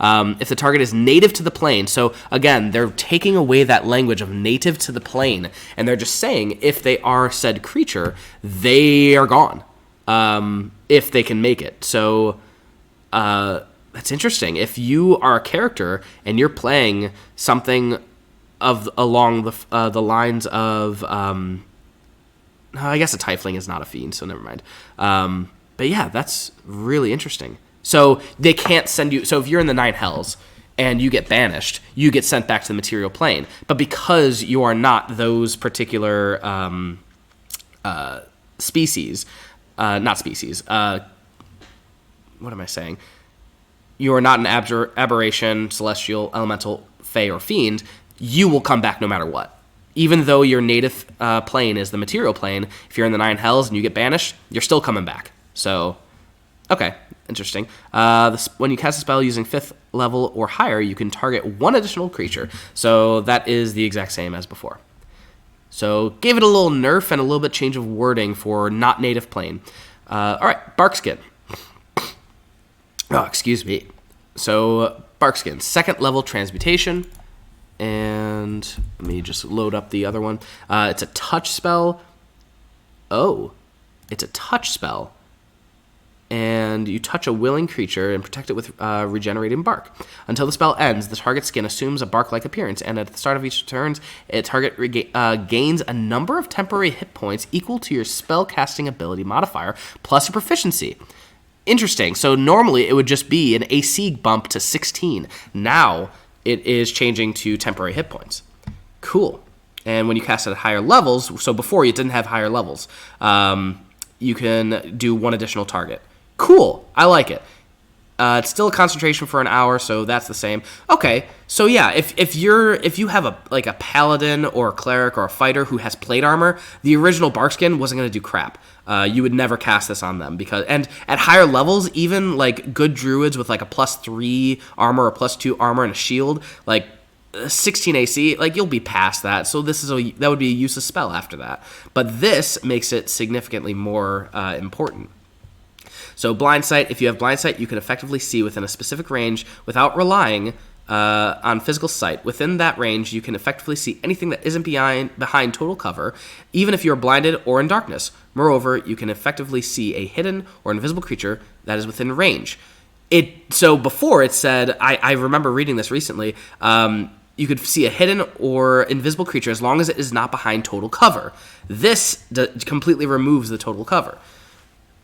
If the target is native to the plane, so again, they're taking away that language of native to the plane, and they're just saying if they are said creature, they are gone, if they can make it. So that's interesting. If you are a character and you're playing something along the lines of, I guess a tiefling is not a fiend, so never mind. But yeah, that's really interesting. So they can't send you. So if you're in the 9 hells and you get banished, you get sent back to the material plane. But because you are not those particular species, not species. What am I saying? You are not an aberration, celestial, elemental, fae, or fiend. you will come back no matter what. Even though your native plane is the material plane, if you're in the 9 hells and you get banished, you're still coming back. So, okay, interesting. When you cast a spell using 5th level or higher, you can target 1 additional creature. So that is the exact same as before. So gave it a little nerf and a little bit change of wording for not native plane. All right, Barkskin. Oh, excuse me. So Barkskin, 2nd level transmutation. And let me just load up the other one. It's a touch spell. Oh, it's a touch spell. And you touch a willing creature and protect it with regenerating bark. Until the spell ends, the target skin assumes a bark-like appearance, and at the start of each turn, its target gains a number of temporary hit points equal to your spell casting ability modifier plus your proficiency. Interesting. So normally it would just be an AC bump to 16. Now it is changing to temporary hit points. Cool. And when you cast it at higher levels, so before you didn't have higher levels, you can do 1 additional target. Cool. I like it. It's still a concentration for an hour, so that's the same. Okay, so yeah, if you have a paladin or a cleric or a fighter who has plate armor, the original Barkskin wasn't going to do crap. You would never cast this on them and at higher levels, even like good druids with like a +3 armor or +2 armor and a shield, like 16 AC, like you'll be past that. So that would be a useless spell after that. But this makes it significantly more important. So blind sight, if you have blind sight, you can effectively see within a specific range without relying on physical sight. Within that range, you can effectively see anything that isn't behind total cover, even if you're blinded or in darkness. Moreover, you can effectively see a hidden or invisible creature that is within range. So before it said, I remember reading this recently, you could see a hidden or invisible creature as long as it is not behind total cover. This completely removes the total cover,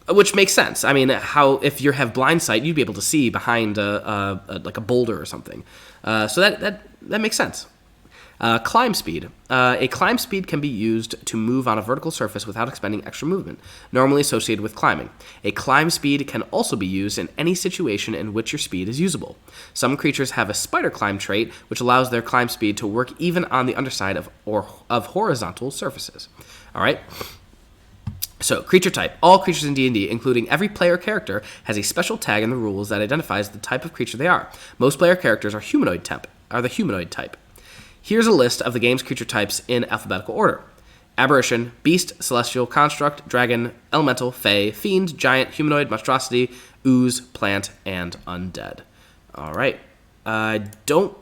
which makes sense. I mean, if you have blind sight, you'd be able to see behind like a boulder or something. So that makes sense. Climb speed. A climb speed can be used to move on a vertical surface without expending extra movement, normally associated with climbing. A climb speed can also be used in any situation in which your speed is usable. Some creatures have a spider climb trait, which allows their climb speed to work even on the underside of horizontal surfaces. All right. So, creature type. All creatures in D&D, including every player character, has a special tag in the rules that identifies the type of creature they are. Most player characters are the humanoid type. Here's a list of the game's creature types in alphabetical order. Aberration, Beast, Celestial, Construct, Dragon, Elemental, Fey, Fiend, Giant, Humanoid, Monstrosity, Ooze, Plant, and Undead. All right. I don't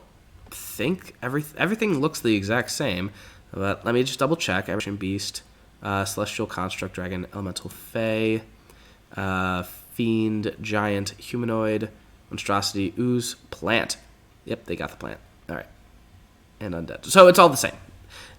think everything looks the exact same, but let me just double check. Aberration, Beast, Celestial, Construct, Dragon, Elemental, Fey, Fiend, Giant, Humanoid, Monstrosity, Ooze, Plant. Yep, they got the plant. All right. And Undead. So it's all the same.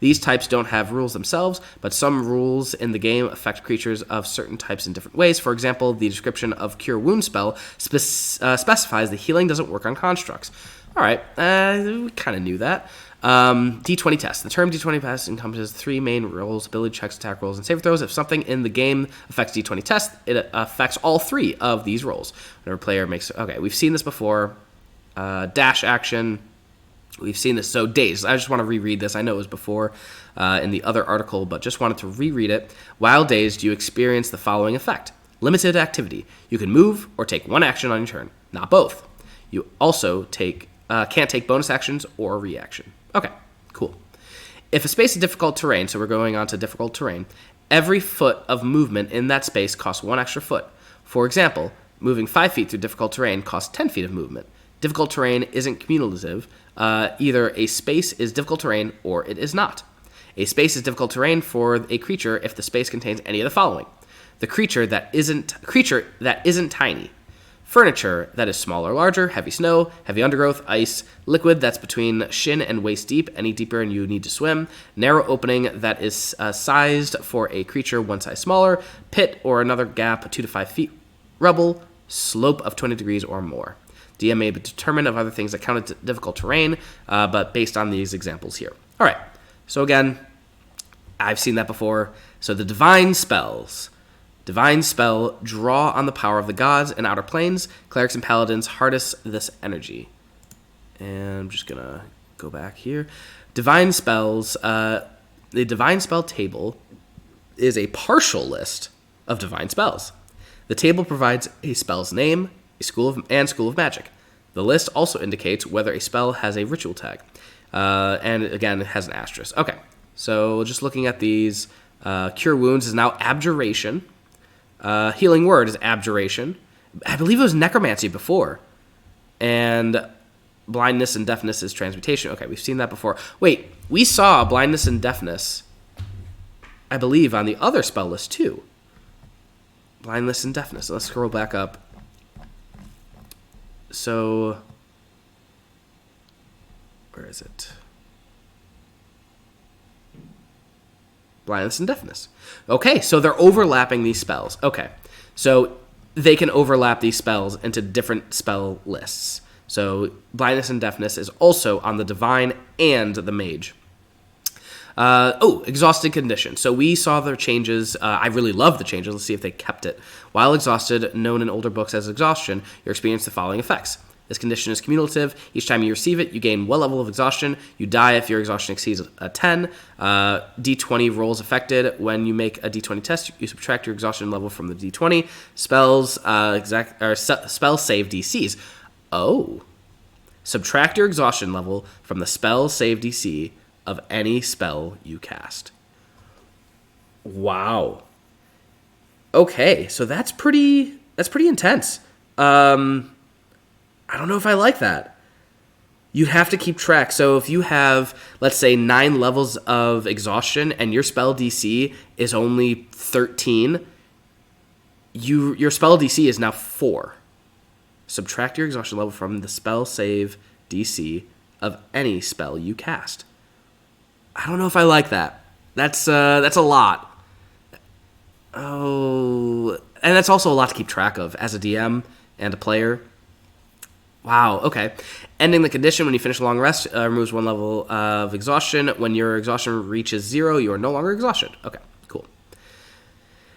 These types don't have rules themselves, but some rules in the game affect creatures of certain types in different ways. For example, the description of Cure Wound spell specifies that healing doesn't work on constructs. All right, we kind of knew that. D20 test. The term D20 test encompasses 3 main rolls: ability checks, attack rolls, and save throws. If something in the game affects D20 test, it affects all 3 of these rolls. Whenever a player makes... Okay, we've seen this before. Dash action. We've seen this. So dazed. I just want to reread this. I know it was before in the other article, but just wanted to reread it. While dazed, you experience the following effect. Limited activity. You can move or take 1 action on your turn, not both. You also can't take bonus actions or reaction. Okay, cool. If a space is difficult terrain, so we're going on to difficult terrain, every foot of movement in that space costs 1 extra foot. For example, moving 5 feet through difficult terrain costs 10 feet of movement. Difficult terrain isn't cumulative. Either a space is difficult terrain or it is not. A space is difficult terrain for a creature if the space contains any of the following: the creature that isn't tiny, furniture that is small or larger, heavy snow, heavy undergrowth, ice, liquid that's between shin and waist deep, any deeper and you need to swim, narrow opening that is sized for a creature 1 size smaller, pit or another gap 2 to 5 feet, rubble, slope of 20 degrees or more. DM may determine of other things that count as difficult terrain, but based on these examples here. All right. So again, I've seen that before. So the divine spells. Divine spell, draw on the power of the gods and outer planes. Clerics and paladins harness this energy. And I'm just going to go back here. Divine spells. The divine spell table is a partial list of divine spells. The table provides a spell's name, school of magic. The list also indicates whether a spell has a ritual tag. And again, it has an asterisk. Okay, so just looking at these, Cure Wounds is now Abjuration. Healing Word is Abjuration. I believe it was Necromancy before. And Blindness and Deafness is Transmutation. Okay, we've seen that before. Wait, we saw Blindness and Deafness, I believe, on the other spell list too. Blindness and Deafness. Let's scroll back up. So, where is it? Blindness and Deafness. Okay, so they're overlapping these spells. Okay, so they can overlap these spells into different spell lists. So Blindness and Deafness is also on the Divine and the Mage. Exhausted Condition. So we saw their changes. I really love the changes. Let's see if they kept it. While exhausted, known in older books as exhaustion, you experience the following effects. This condition is cumulative. Each time you receive it, you gain one level of exhaustion. You die if your exhaustion exceeds a 10. D20 rolls affected. When you make a D20 test, you subtract your exhaustion level from the D20. Spells spell save DCs. Oh. Subtract your exhaustion level from the spell save DC of any spell you cast. Wow. Okay, so that's pretty intense. I don't know if I like that. You have to keep track. So if you have, let's say, 9 levels of exhaustion and your spell DC is only 13, your spell DC is now 4. Subtract your exhaustion level from the spell save DC of any spell you cast. I don't know if I like that. That's a lot. Oh, and that's also a lot to keep track of as a DM and a player. Wow, okay. Ending the condition when you finish a long rest removes 1 level of exhaustion. When your exhaustion reaches 0, you are no longer exhausted. Okay, cool.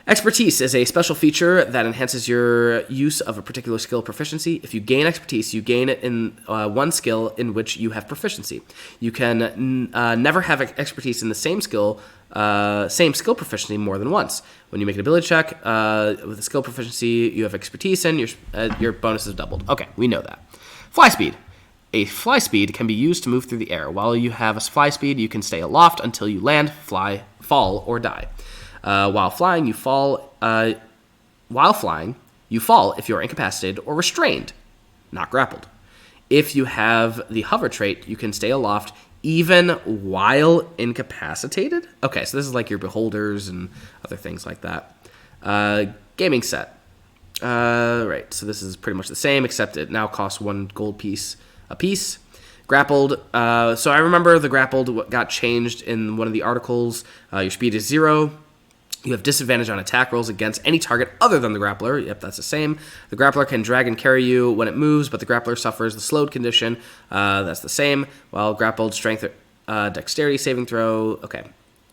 Expertise is a special feature that enhances your use of a particular skill proficiency. If you gain expertise, you gain it in one skill in which you have proficiency. You can never have expertise in the same skill proficiency more than once. When you make an ability check with a skill proficiency you have expertise in, your bonus is doubled. Okay, we know that. Fly speed. A fly speed can be used to move through the air. While you have a fly speed, you can stay aloft until you land, fly, fall, or die. While flying, you fall. While flying, you fall if you are incapacitated or restrained, not grappled. If you have the hover trait, you can stay aloft even while incapacitated. Okay, so this is like your beholders and other things like that. Gaming set. Right, so this is pretty much the same, except it now costs 1 gold piece a piece. Grappled. So I remember the grappled got changed in one of the articles. Your speed is 0. You have disadvantage on attack rolls against any target other than the grappler. Yep, that's the same. The grappler can drag and carry you when it moves, but the grappler suffers the slowed condition. That's the same. While grappled, strength, dexterity saving throw. Okay,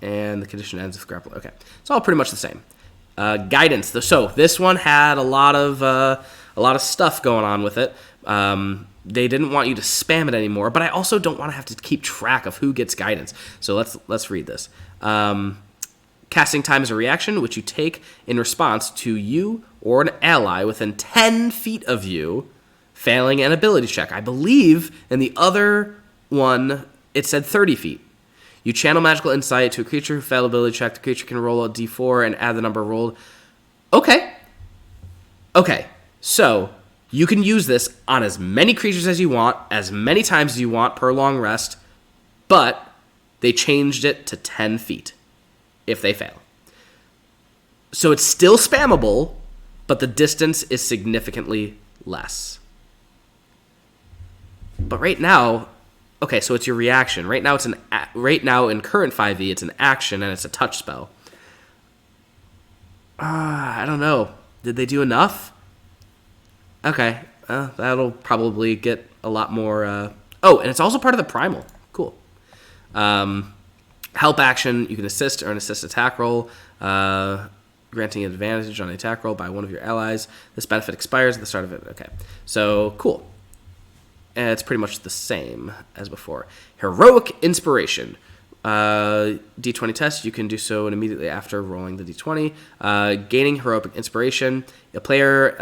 and the condition ends with grappler. Okay, it's all pretty much the same. Guidance. So this one had a lot of stuff going on with it. They didn't want you to spam it anymore, but I also don't want to have to keep track of who gets guidance. So let's read this. Casting time is a reaction which you take in response to you or an ally within 10 feet of you failing an ability check. I believe in the other one it said 30 feet. You channel magical insight to a creature who failed ability check. The creature can roll a d4 and add the number rolled. Okay, so you can use this on as many creatures as you want, as many times as you want per long rest, but they changed it to 10 feet. If they fail. So it's still spammable, but the distance is significantly less. But right now, okay, so it's your reaction. Right now in current 5e, it's an action and it's a touch spell. I don't know. Did they do enough? Okay, that'll probably get a lot more. And it's also part of the primal. Cool. Help action, you can assist or an assist attack roll, granting an advantage on an attack roll by one of your allies. This benefit expires at the start of it. Okay, so cool. it's pretty much the same as before. Heroic Inspiration. D20 test, you can do so immediately after rolling the D20. Gaining Heroic Inspiration. A player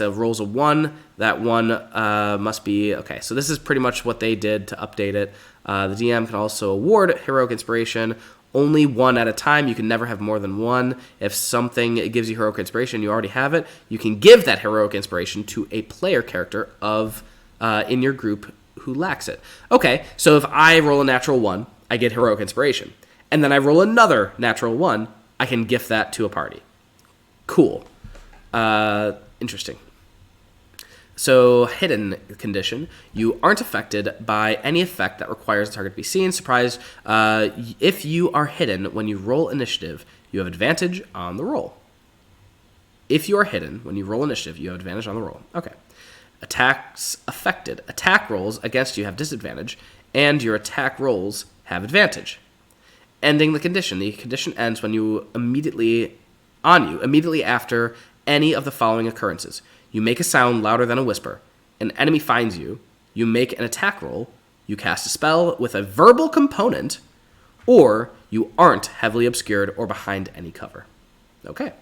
rolls a 1. That 1 must be... Okay, so this is pretty much what they did to update it. The DM can also award Heroic Inspiration only 1 at a time. You can never have more than 1. If something gives you Heroic Inspiration, you already have it. You can give that Heroic Inspiration to a player character in your group who lacks it. Okay, so if I roll a natural 1, I get Heroic Inspiration. And then I roll another natural 1, I can gift that to a party. Cool. Interesting. So, hidden condition. You aren't affected by any effect that requires the target to be seen. Surprise. If you are hidden when you roll initiative, you have advantage on the roll. If you are hidden when you roll initiative, you have advantage on the roll. Okay. Attacks affected. Attack rolls against you have disadvantage, and your attack rolls have advantage. Ending the condition. The condition ends when immediately after any of the following occurrences. You make a sound louder than a whisper. An enemy finds you. You make an attack roll. You cast a spell with a verbal component, or you aren't heavily obscured or behind any cover. Okay.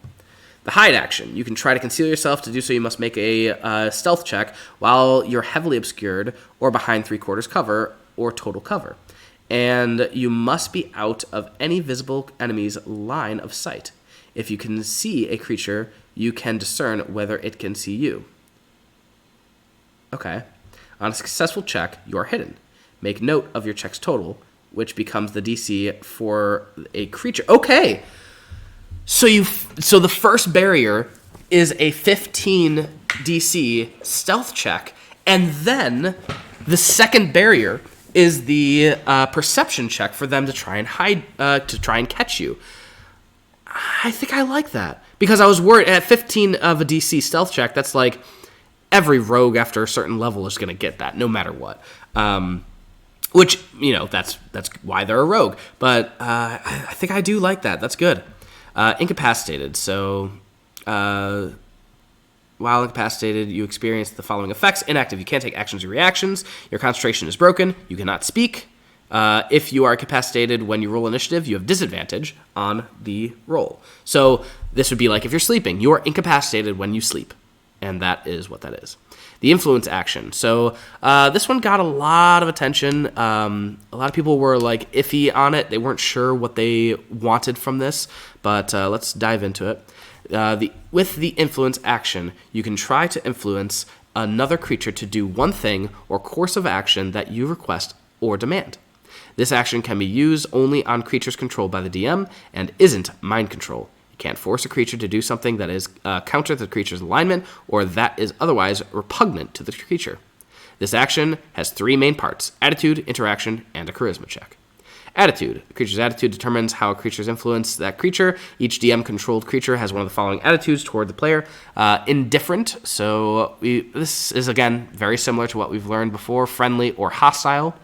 The hide action. You can try to conceal yourself. To do so, you must make a stealth check while you're heavily obscured or behind 3/4 cover or total cover. And you must be out of any visible enemy's line of sight. If you can see a creature, you can discern whether it can see you. Okay. On a successful check, you are hidden. Make note of your check's total, which becomes the DC for a creature. Okay. So the first barrier is a 15 DC stealth check, and then the second barrier is the perception check for them to try and hide, to try and catch you. I think I like that, because I was worried at 15 of a DC stealth check. That's like every rogue after a certain level is going to get that, no matter what. Which, that's why they're a rogue. But I think I do like that. That's good. Incapacitated. So while incapacitated, you experience the following effects. Inactive. You can't take actions or reactions. Your concentration is broken. You cannot speak. If you are incapacitated when you roll initiative, you have disadvantage on the roll. So this would be like if you're sleeping. You are incapacitated when you sleep. And that is what that is. The influence action. So this one got a lot of attention. A lot of people were like iffy on it. They weren't sure what they wanted from this. But let's dive into it. With the influence action, you can try to influence another creature to do one thing or course of action that you request or demand. This action can be used only on creatures controlled by the DM and isn't mind control. You can't force a creature to do something that is counter to the creature's alignment or that is otherwise repugnant to the creature. This action has 3 main parts: attitude, interaction, and a charisma check. Attitude. A creature's attitude determines how creatures influence that creature. Each DM-controlled creature has one of the following attitudes toward the player. Indifferent. So this is, again, very similar to what we've learned before. Friendly or hostile.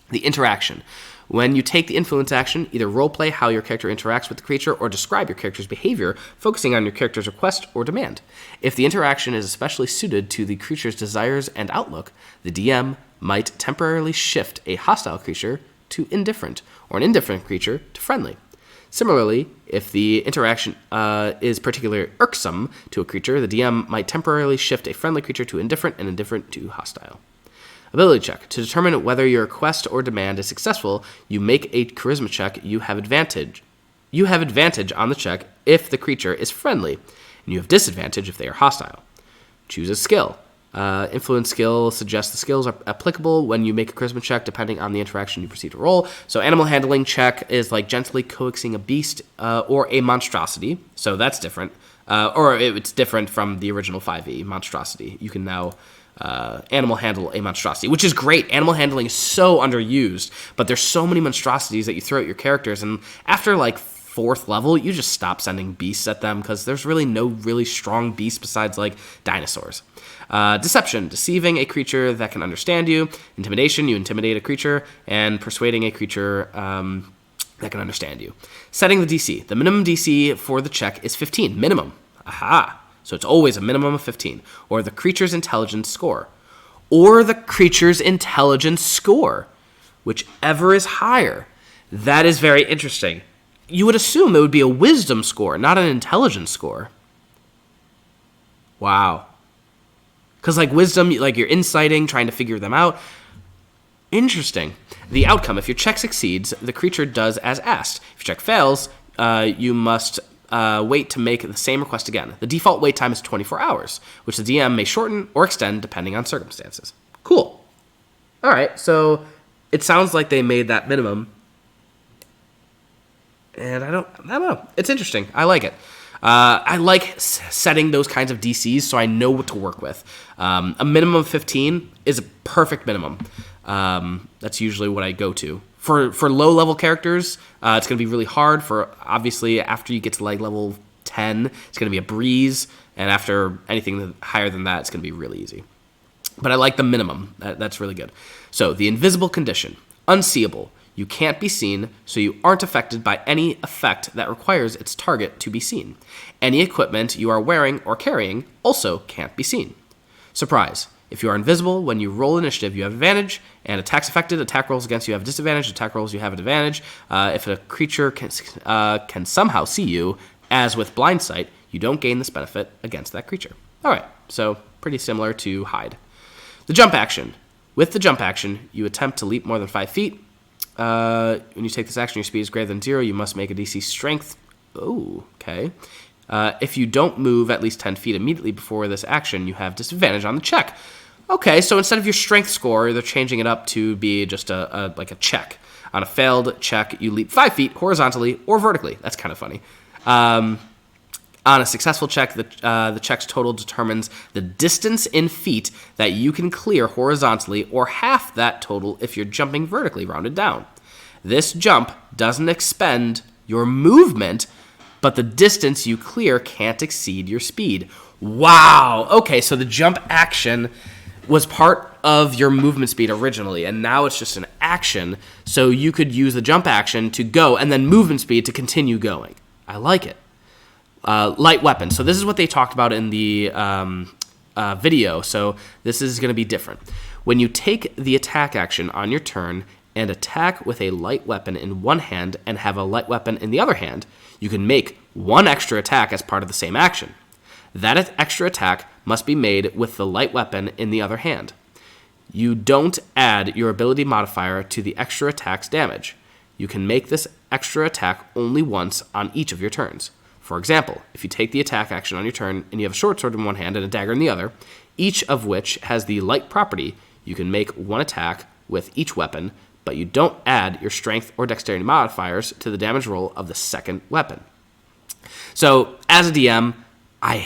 The interaction. When you take the influence action, either roleplay how your character interacts with the creature or describe your character's behavior, focusing on your character's request or demand. If the interaction is especially suited to the creature's desires and outlook, the DM might temporarily shift a hostile creature to indifferent, or an indifferent creature to friendly. Similarly, if the interaction is particularly irksome to a creature, the DM might temporarily shift a friendly creature to indifferent and indifferent to hostile. Ability check. To determine whether your request or demand is successful, you make a charisma check. You have advantage on the check if the creature is friendly, and you have disadvantage if they are hostile. Choose a skill. Influence skill suggests the skills are applicable when you make a charisma check depending on the interaction you proceed to roll. So animal handling check is like gently coaxing a beast or a monstrosity. So that's different. Or it's different from the original 5e, monstrosity. You can now animal handle a monstrosity, which is great. Animal handling is so underused, but there's so many monstrosities that you throw at your characters, and after like 4th level, you just stop sending beasts at them because there's really no really strong beasts besides like dinosaurs. Deception, deceiving a creature that can understand you. Intimidation, you intimidate a creature, and persuading a creature that can understand you. Setting the DC. The minimum DC for the check is 15. Minimum. Aha. So it's always a minimum of 15. Or the creature's intelligence score. or the creature's intelligence score, whichever is higher. That is very interesting. You would assume it would be a wisdom score, not an intelligence score. Wow. Because like wisdom, like you're inciting, trying to figure them out. Interesting. The outcome, if your check succeeds, the creature does as asked. If your check fails, you must wait to make the same request again. The default wait time is 24 hours, which the DM may shorten or extend depending on circumstances. Cool. All right, so it sounds like they made that minimum. And I don't know. It's interesting. I like it. I like setting those kinds of DCs so I know what to work with. A minimum of 15 is a perfect minimum. That's usually what I go to. For low-level characters, it's going to be really hard. For obviously, after you get to like level 10, it's going to be a breeze. And after anything higher than that, it's going to be really easy. But I like the minimum. That's really good. So the invisible condition. Unseeable. You can't be seen, so you aren't affected by any effect that requires its target to be seen. Any equipment you are wearing or carrying also can't be seen. Surprise. If you are invisible, when you roll initiative, you have advantage, and attacks affected, attack rolls against you have disadvantage, attack rolls you have an advantage. If a creature can somehow see you, as with blind sight, you don't gain this benefit against that creature. All right, so pretty similar to hide. The jump action. With the jump action, you attempt to leap more than 5 feet. When you take this action, your speed is greater than 0. You must make a DC strength. Oh, okay. If you don't move at least 10 feet immediately before this action, you have disadvantage on the check. Okay, so instead of your strength score, they're changing it up to be just a check. On a failed check, you leap 5 feet horizontally or vertically. That's kind of funny. On a successful check, the check's total determines the distance in feet that you can clear horizontally, or half that total if you're jumping vertically, rounded down. This jump doesn't expend your movement, but the distance you clear can't exceed your speed. Wow! Okay, so the jump action was part of your movement speed originally, and now it's just an action, so you could use the jump action to go, and then movement speed to continue going. I like it. Light weapon. So this is what they talked about in the video, so this is going to be different. When you take the attack action on your turn and attack with a light weapon in one hand and have a light weapon in the other hand, you can make one extra attack as part of the same action. That extra attack must be made with the light weapon in the other hand. You don't add your ability modifier to the extra attack's damage. You can make this extra attack only once on each of your turns. For example, if you take the attack action on your turn and you have a short sword in one hand and a dagger in the other, each of which has the light property, you can make one attack with each weapon, but you don't add your strength or dexterity modifiers to the damage roll of the second weapon. So, as a DM, I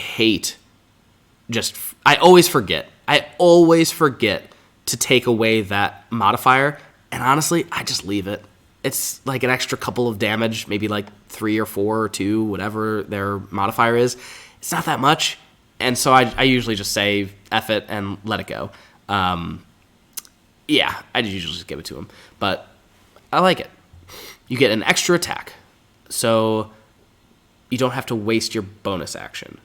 always forget to take away that modifier, and honestly, I just leave it. It's like an extra couple of damage, maybe like 3 or 4 or 2, whatever their modifier is. It's not that much, and so I usually just say F it and let it go. Yeah, I usually just give it to them, but I like it. You get an extra attack, so you don't have to waste your bonus action.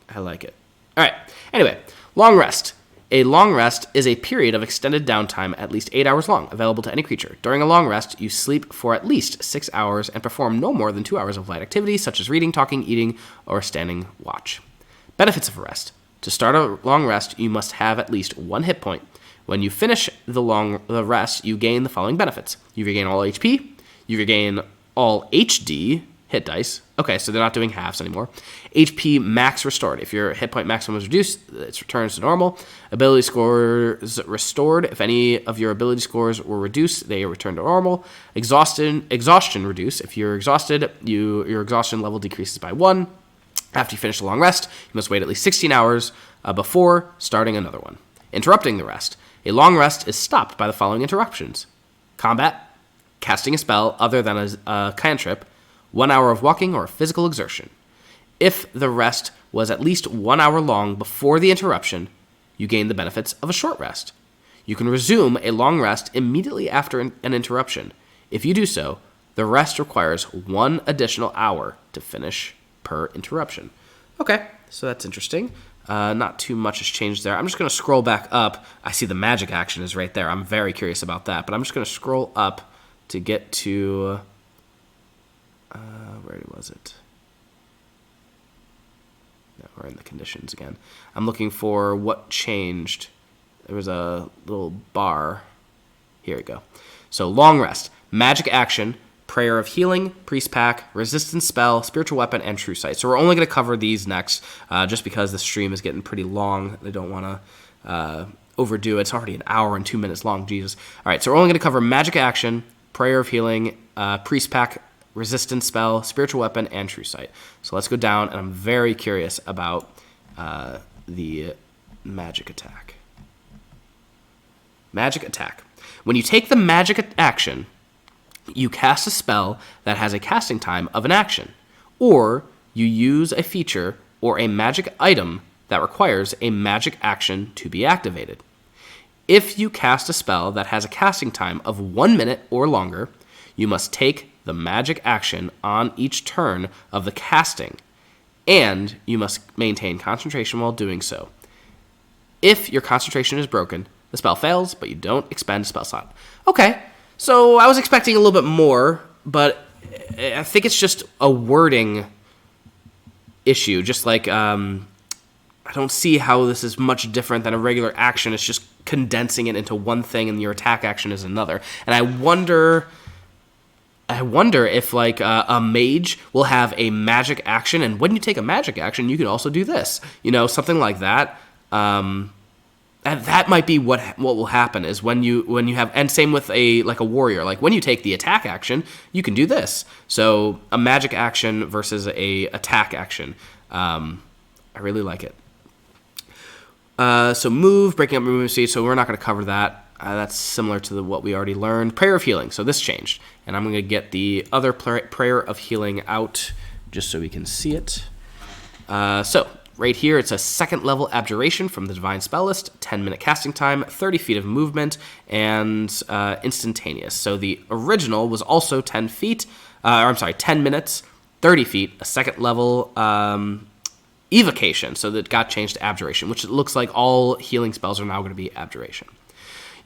I like it. All right, anyway, long rest. A long rest is a period of extended downtime at least 8 hours long, available to any creature. During a long rest, you sleep for at least 6 hours and perform no more than 2 hours of light activity, such as reading, talking, eating, or standing watch. Benefits of a rest. To start a long rest, you must have at least 1 hit point. When you finish the rest, you gain the following benefits. You regain all HP, you regain all HD, hit dice. Okay, so they're not doing halves anymore. HP max restored. If your hit point maximum is reduced, it returns to normal. Ability scores restored. If any of your ability scores were reduced, they return to normal. Exhaustion reduced. If you're exhausted, your exhaustion level decreases by 1. After you finish a long rest, you must wait at least 16 hours before starting another one. Interrupting the rest. A long rest is stopped by the following interruptions. Combat, casting a spell other than a cantrip, 1 hour of walking or physical exertion. If the rest was at least 1 hour long before the interruption, you gain the benefits of a short rest. You can resume a long rest immediately after an interruption. If you do so, the rest requires 1 additional hour to finish per interruption. Okay, so that's interesting. Not too much has changed there. I'm just going to scroll back up. I see the magic action is right there. I'm very curious about that. But I'm just going to scroll up to get to... where was it? No, we're in the conditions again. I'm looking for what changed. There was a little bar. Here we go. So long rest. Magic action. Prayer of Healing, Priest Pack, Resistance Spell, Spiritual Weapon, and True Sight. So we're only going to cover these next just because the stream is getting pretty long. I don't want to overdo it. It's already an hour and 2 minutes long. Jesus. All right, so we're only going to cover Magic Action, Prayer of Healing, Priest Pack, Resistance Spell, Spiritual Weapon, and True Sight. So let's go down, and I'm very curious about the Magic Attack. Magic Attack. When you take the Magic Action... you cast a spell that has a casting time of an action, or you use a feature or a magic item that requires a magic action to be activated. If you cast a spell that has a casting time of 1 minute or longer, you must take the magic action on each turn of the casting, and you must maintain concentration while doing so. If your concentration is broken, the spell fails, but you don't expend a spell slot. Okay. So I was expecting a little bit more, but I think it's just a wording issue. Just like I don't see how this is much different than a regular action. It's just condensing it into one thing, and your attack action is another. And I wonder if like a mage will have a magic action, and when you take a magic action, you can also do this. Something like that. And that might be what will happen is when you have, and same with a warrior, like when you take the attack action, you can do this. So a magic action versus a attack action. I really like it. So move, breaking up movement speed. So we're not going to cover that. That's similar to what we already learned. Prayer of Healing. So this changed, and I'm going to get the other Prayer of Healing out just so we can see it. So. Right here, it's a second level abjuration from the Divine Spell list, 10-minute casting time, 30 feet of movement, and instantaneous. So the original was also 10 minutes, 30 feet, a second level evocation. So that got changed to abjuration, which it looks like all healing spells are now going to be abjuration.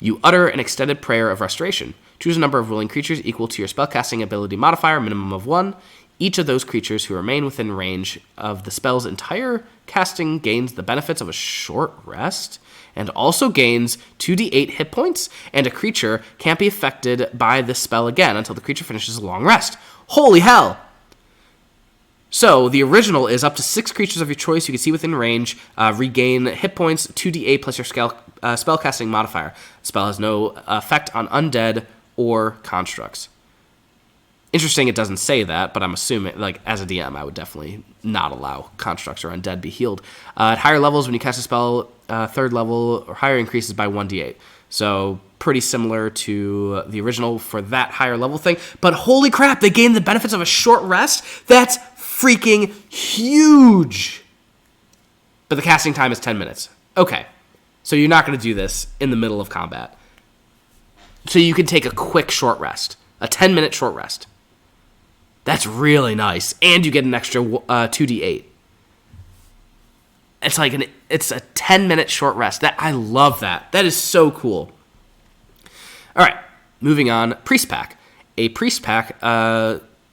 You utter an extended prayer of restoration. Choose a number of willing creatures equal to your spellcasting ability modifier, minimum of 1. Each of those creatures who remain within range of the spell's entire casting gains the benefits of a short rest and also gains 2d8 hit points, and a creature can't be affected by this spell again until the creature finishes a long rest. Holy hell! So the original is up to 6 creatures of your choice you can see within range regain hit points, 2d8 plus your spellcasting modifier. The spell has no effect on undead or constructs. Interesting, it doesn't say that, but I'm assuming, like, as a DM, I would definitely not allow constructs or undead be healed. At higher levels, when you cast a spell, third level or higher increases by 1d8. So pretty similar to the original for that higher level thing. But holy crap, they gain the benefits of a short rest? That's freaking huge! But the casting time is 10 minutes. Okay, so you're not going to do this in the middle of combat. So you can take a quick short rest. A 10-minute short rest. That's really nice. And you get an extra 2d8. It's a 10-minute short rest. I love that. That is so cool. All right, moving on. Priest Pack. A Priest Pack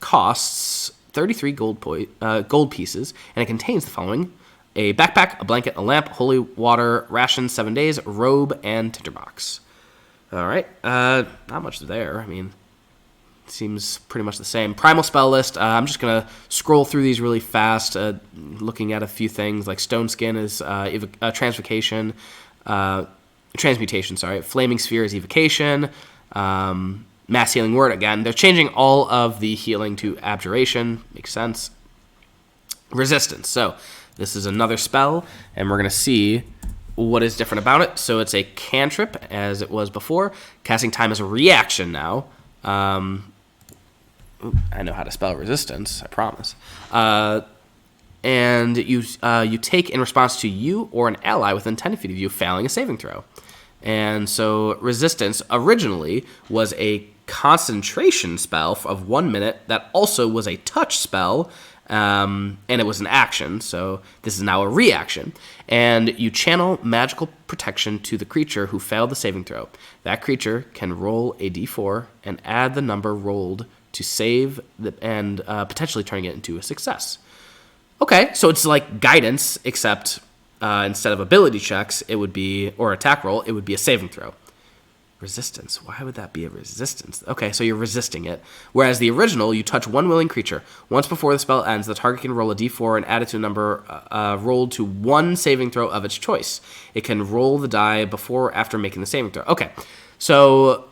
costs 33 gold pieces, and it contains the following: a backpack, a blanket, a lamp, holy water, rations, 7 days, robe, and tinderbox. All right, not much there. I mean, seems pretty much the same. Primal spell list. I'm just going to scroll through these really fast, looking at a few things. Like Stone Skin is transmutation. Flaming Sphere is evocation. Mass Healing Word, again. They're changing all of the healing to abjuration. Makes sense. Resistance. So this is another spell, and we're going to see what is different about it. So it's a cantrip, as it was before. Casting time is a reaction now. I know how to spell resistance, I promise. And you take in response to you or an ally within 10 feet of you failing a saving throw. And so resistance originally was a concentration spell of 1 minute that also was a touch spell and it was an action, so this is now a reaction. And you channel magical protection to the creature who failed the saving throw. That creature can roll a d4 and add the number rolled to save and potentially turning it into a success. Okay, so it's like guidance, except instead of ability checks, it would be, or attack roll, it would be a saving throw. Resistance. Why would that be a resistance? Okay, so you're resisting it. Whereas the original, you touch one willing creature. Once before the spell ends, the target can roll a d4 and add it to a number rolled to one saving throw of its choice. It can roll the die before or after making the saving throw. Okay, so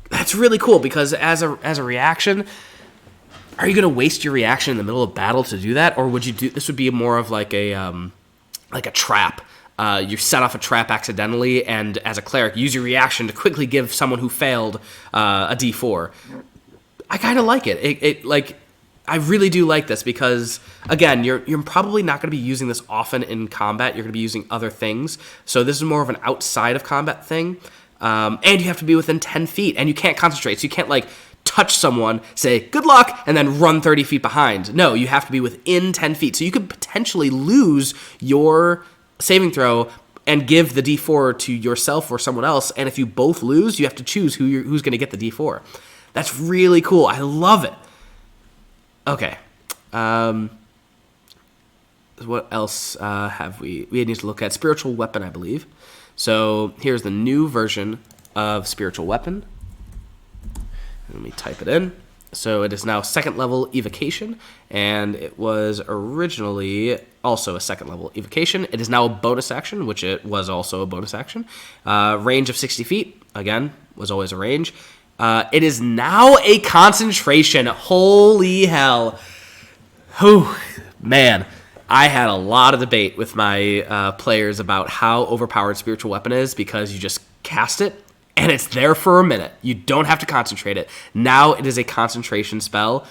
that's really cool because as a reaction, are you going to waste your reaction in the middle of battle to do that, or would you do? This would be more of like a trap. You set off a trap accidentally, and as a cleric, use your reaction to quickly give someone who failed a d4. I kind of like it. I really do like this because, again, you're probably not going to be using this often in combat. You're going to be using other things. So this is more of an outside of combat thing. And you have to be within 10 feet, and you can't concentrate. So you can't, touch someone, say, good luck, and then run 30 feet behind. No, you have to be within 10 feet. So you could potentially lose your saving throw and give the d4 to yourself or someone else, and if you both lose, you have to choose who's going to get the d4. That's really cool. I love it. Okay. What else have we? We need to look at spiritual weapon, I believe. So here's the new version of spiritual weapon. Let me type it in. So it is now second level evocation, and it was originally also a second level evocation. It is now a bonus action, which it was also a bonus action. Range of 60 feet, again, was always a range. It is now a concentration. Holy hell. Whew, man. I had a lot of debate with my players about how overpowered spiritual weapon is because you just cast it, and it's there for a minute. You don't have to concentrate it. Now it is a concentration spell.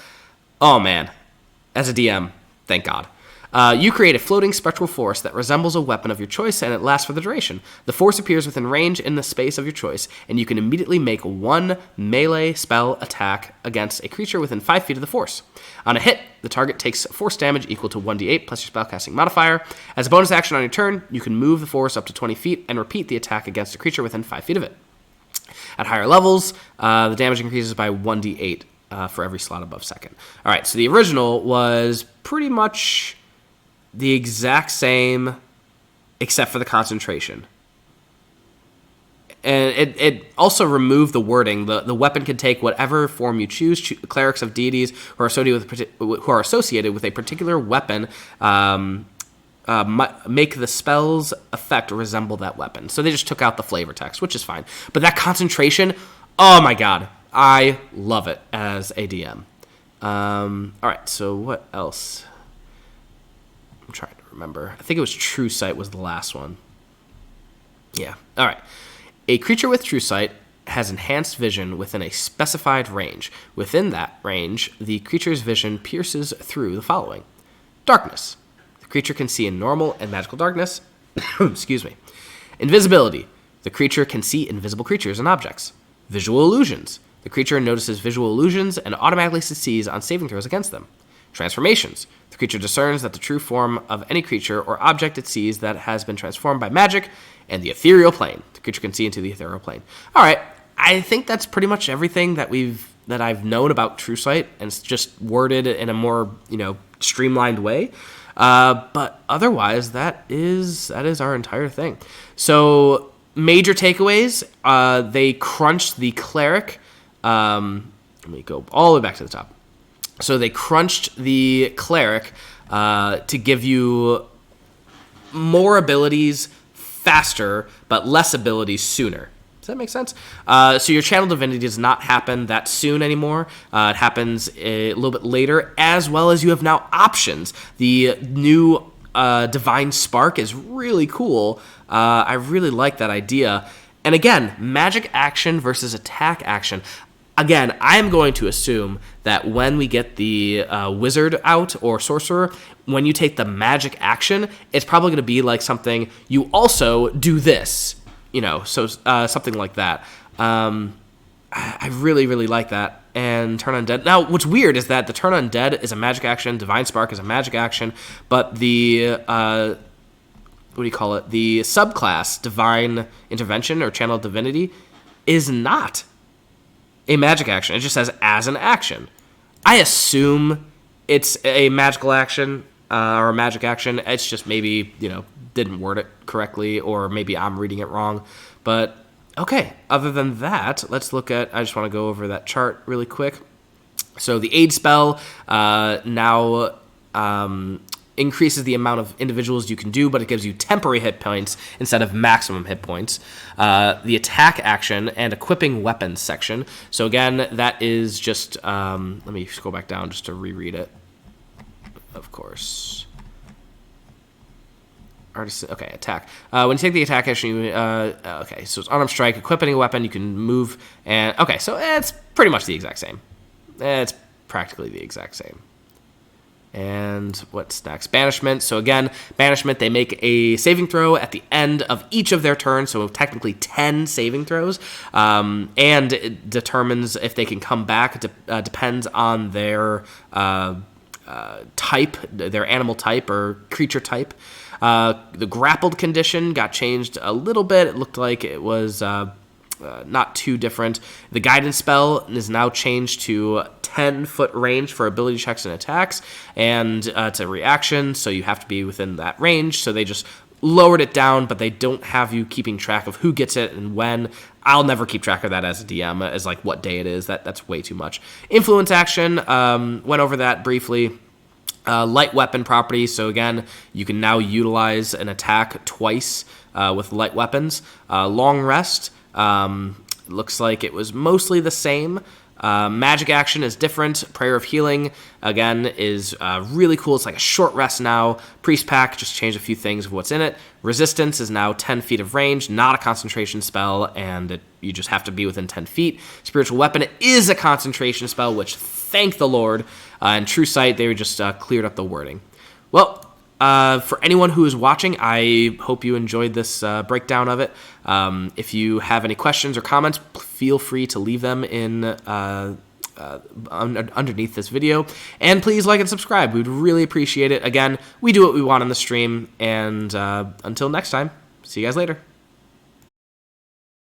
Oh, man. As a DM, thank God. You create a floating spectral force that resembles a weapon of your choice, and it lasts for the duration. The force appears within range in the space of your choice, and you can immediately make one melee spell attack against a creature within 5 feet of the force. On a hit, the target takes force damage equal to 1d8 plus your spellcasting modifier. As a bonus action on your turn, you can move the force up to 20 feet and repeat the attack against a creature within 5 feet of it. At higher levels, the damage increases by 1d8 for every slot above second. All right, so the original was pretty much the exact same except for the concentration. And it also removed the wording. The weapon can take whatever form you choose. Clerics of deities who are associated with a particular weapon make the spell's effect resemble that weapon. So they just took out the flavor text, which is fine. But that concentration, oh my god, I love it as a DM. All right, so what else? I'm trying to remember. I think it was True Sight was the last one. Yeah, all right. A creature with True Sight has enhanced vision within a specified range. Within that range, the creature's vision pierces through the following. Darkness. The creature can see in normal and magical darkness. Excuse me. Invisibility. The creature can see invisible creatures and objects. Visual illusions. The creature notices visual illusions and automatically succeeds on saving throws against them. Transformations. The creature discerns that the true form of any creature or object it sees that has been transformed by magic, and the ethereal plane. The creature can see into the ethereal plane. All right, I think that's pretty much everything that I've known about True Sight, and it's just worded in a more streamlined way. But otherwise, that is our entire thing. So major takeaways: they crunched the cleric. Let me go all the way back to the top. So they crunched the cleric to give you more abilities faster, but less abilities sooner. Does that make sense? So your channel divinity does not happen that soon anymore. It happens a little bit later, as well as you have now options. The new divine spark is really cool. I really like that idea. And again, magic action versus attack action. Again, I am going to assume that when we get the wizard out or sorcerer, when you take the magic action, it's probably going to be like something, you also do this, so something like that. I I really, really like that. And Turn Undead. Now, what's weird is that the Turn Undead is a magic action, Divine Spark is a magic action, but the, what do you call it? The subclass, Divine Intervention or Channel Divinity, is not a magic action. It just says as an action. I assume it's a magical action or a magic action. It's just maybe, didn't word it correctly, or maybe I'm reading it wrong. But okay, other than that, let's look at, I just want to go over that chart really quick. So the aid spell now increases the amount of individuals you can do, but it gives you temporary hit points instead of maximum hit points. The attack action and equipping weapons section. So again, that is just, let me scroll back down just to reread it, of course. Okay, attack. When you take the attack action, okay, so it's unarmed strike, equipping a weapon, you can move, and okay, so it's pretty much the exact same. It's practically the exact same. And what's next? Banishment. So again, banishment, they make a saving throw at the end of each of their turns, so technically 10 saving throws, and it determines if they can come back. Depends on their type, their animal type or creature type. The grappled condition got changed a little bit. It looked like it was not too different. The guidance spell is now changed to 10-foot range for ability checks and attacks, and it's a reaction, so you have to be within that range. So they just lowered it down, but they don't have you keeping track of who gets it and when. I'll never keep track of that as a DM, as like what day it is. That's way too much. Influence action, went over that briefly. Light weapon property, so again, you can now utilize an attack twice with light weapons. Long rest, looks like it was mostly the same. Magic action is different. Prayer of Healing, again, is really cool. It's like a short rest now. Priest Pack, just changed a few things of what's in it. Resistance is now 10 feet of range, not a concentration spell, and you just have to be within 10 feet. Spiritual Weapon is a concentration spell, which, thank the Lord. And True Sight, they just cleared up the wording. Well, for anyone who is watching, I hope you enjoyed this breakdown of it. If you have any questions or comments, feel free to leave them in underneath this video. And please like and subscribe. We'd really appreciate it. Again, we do what we want on the stream. And until next time, see you guys later.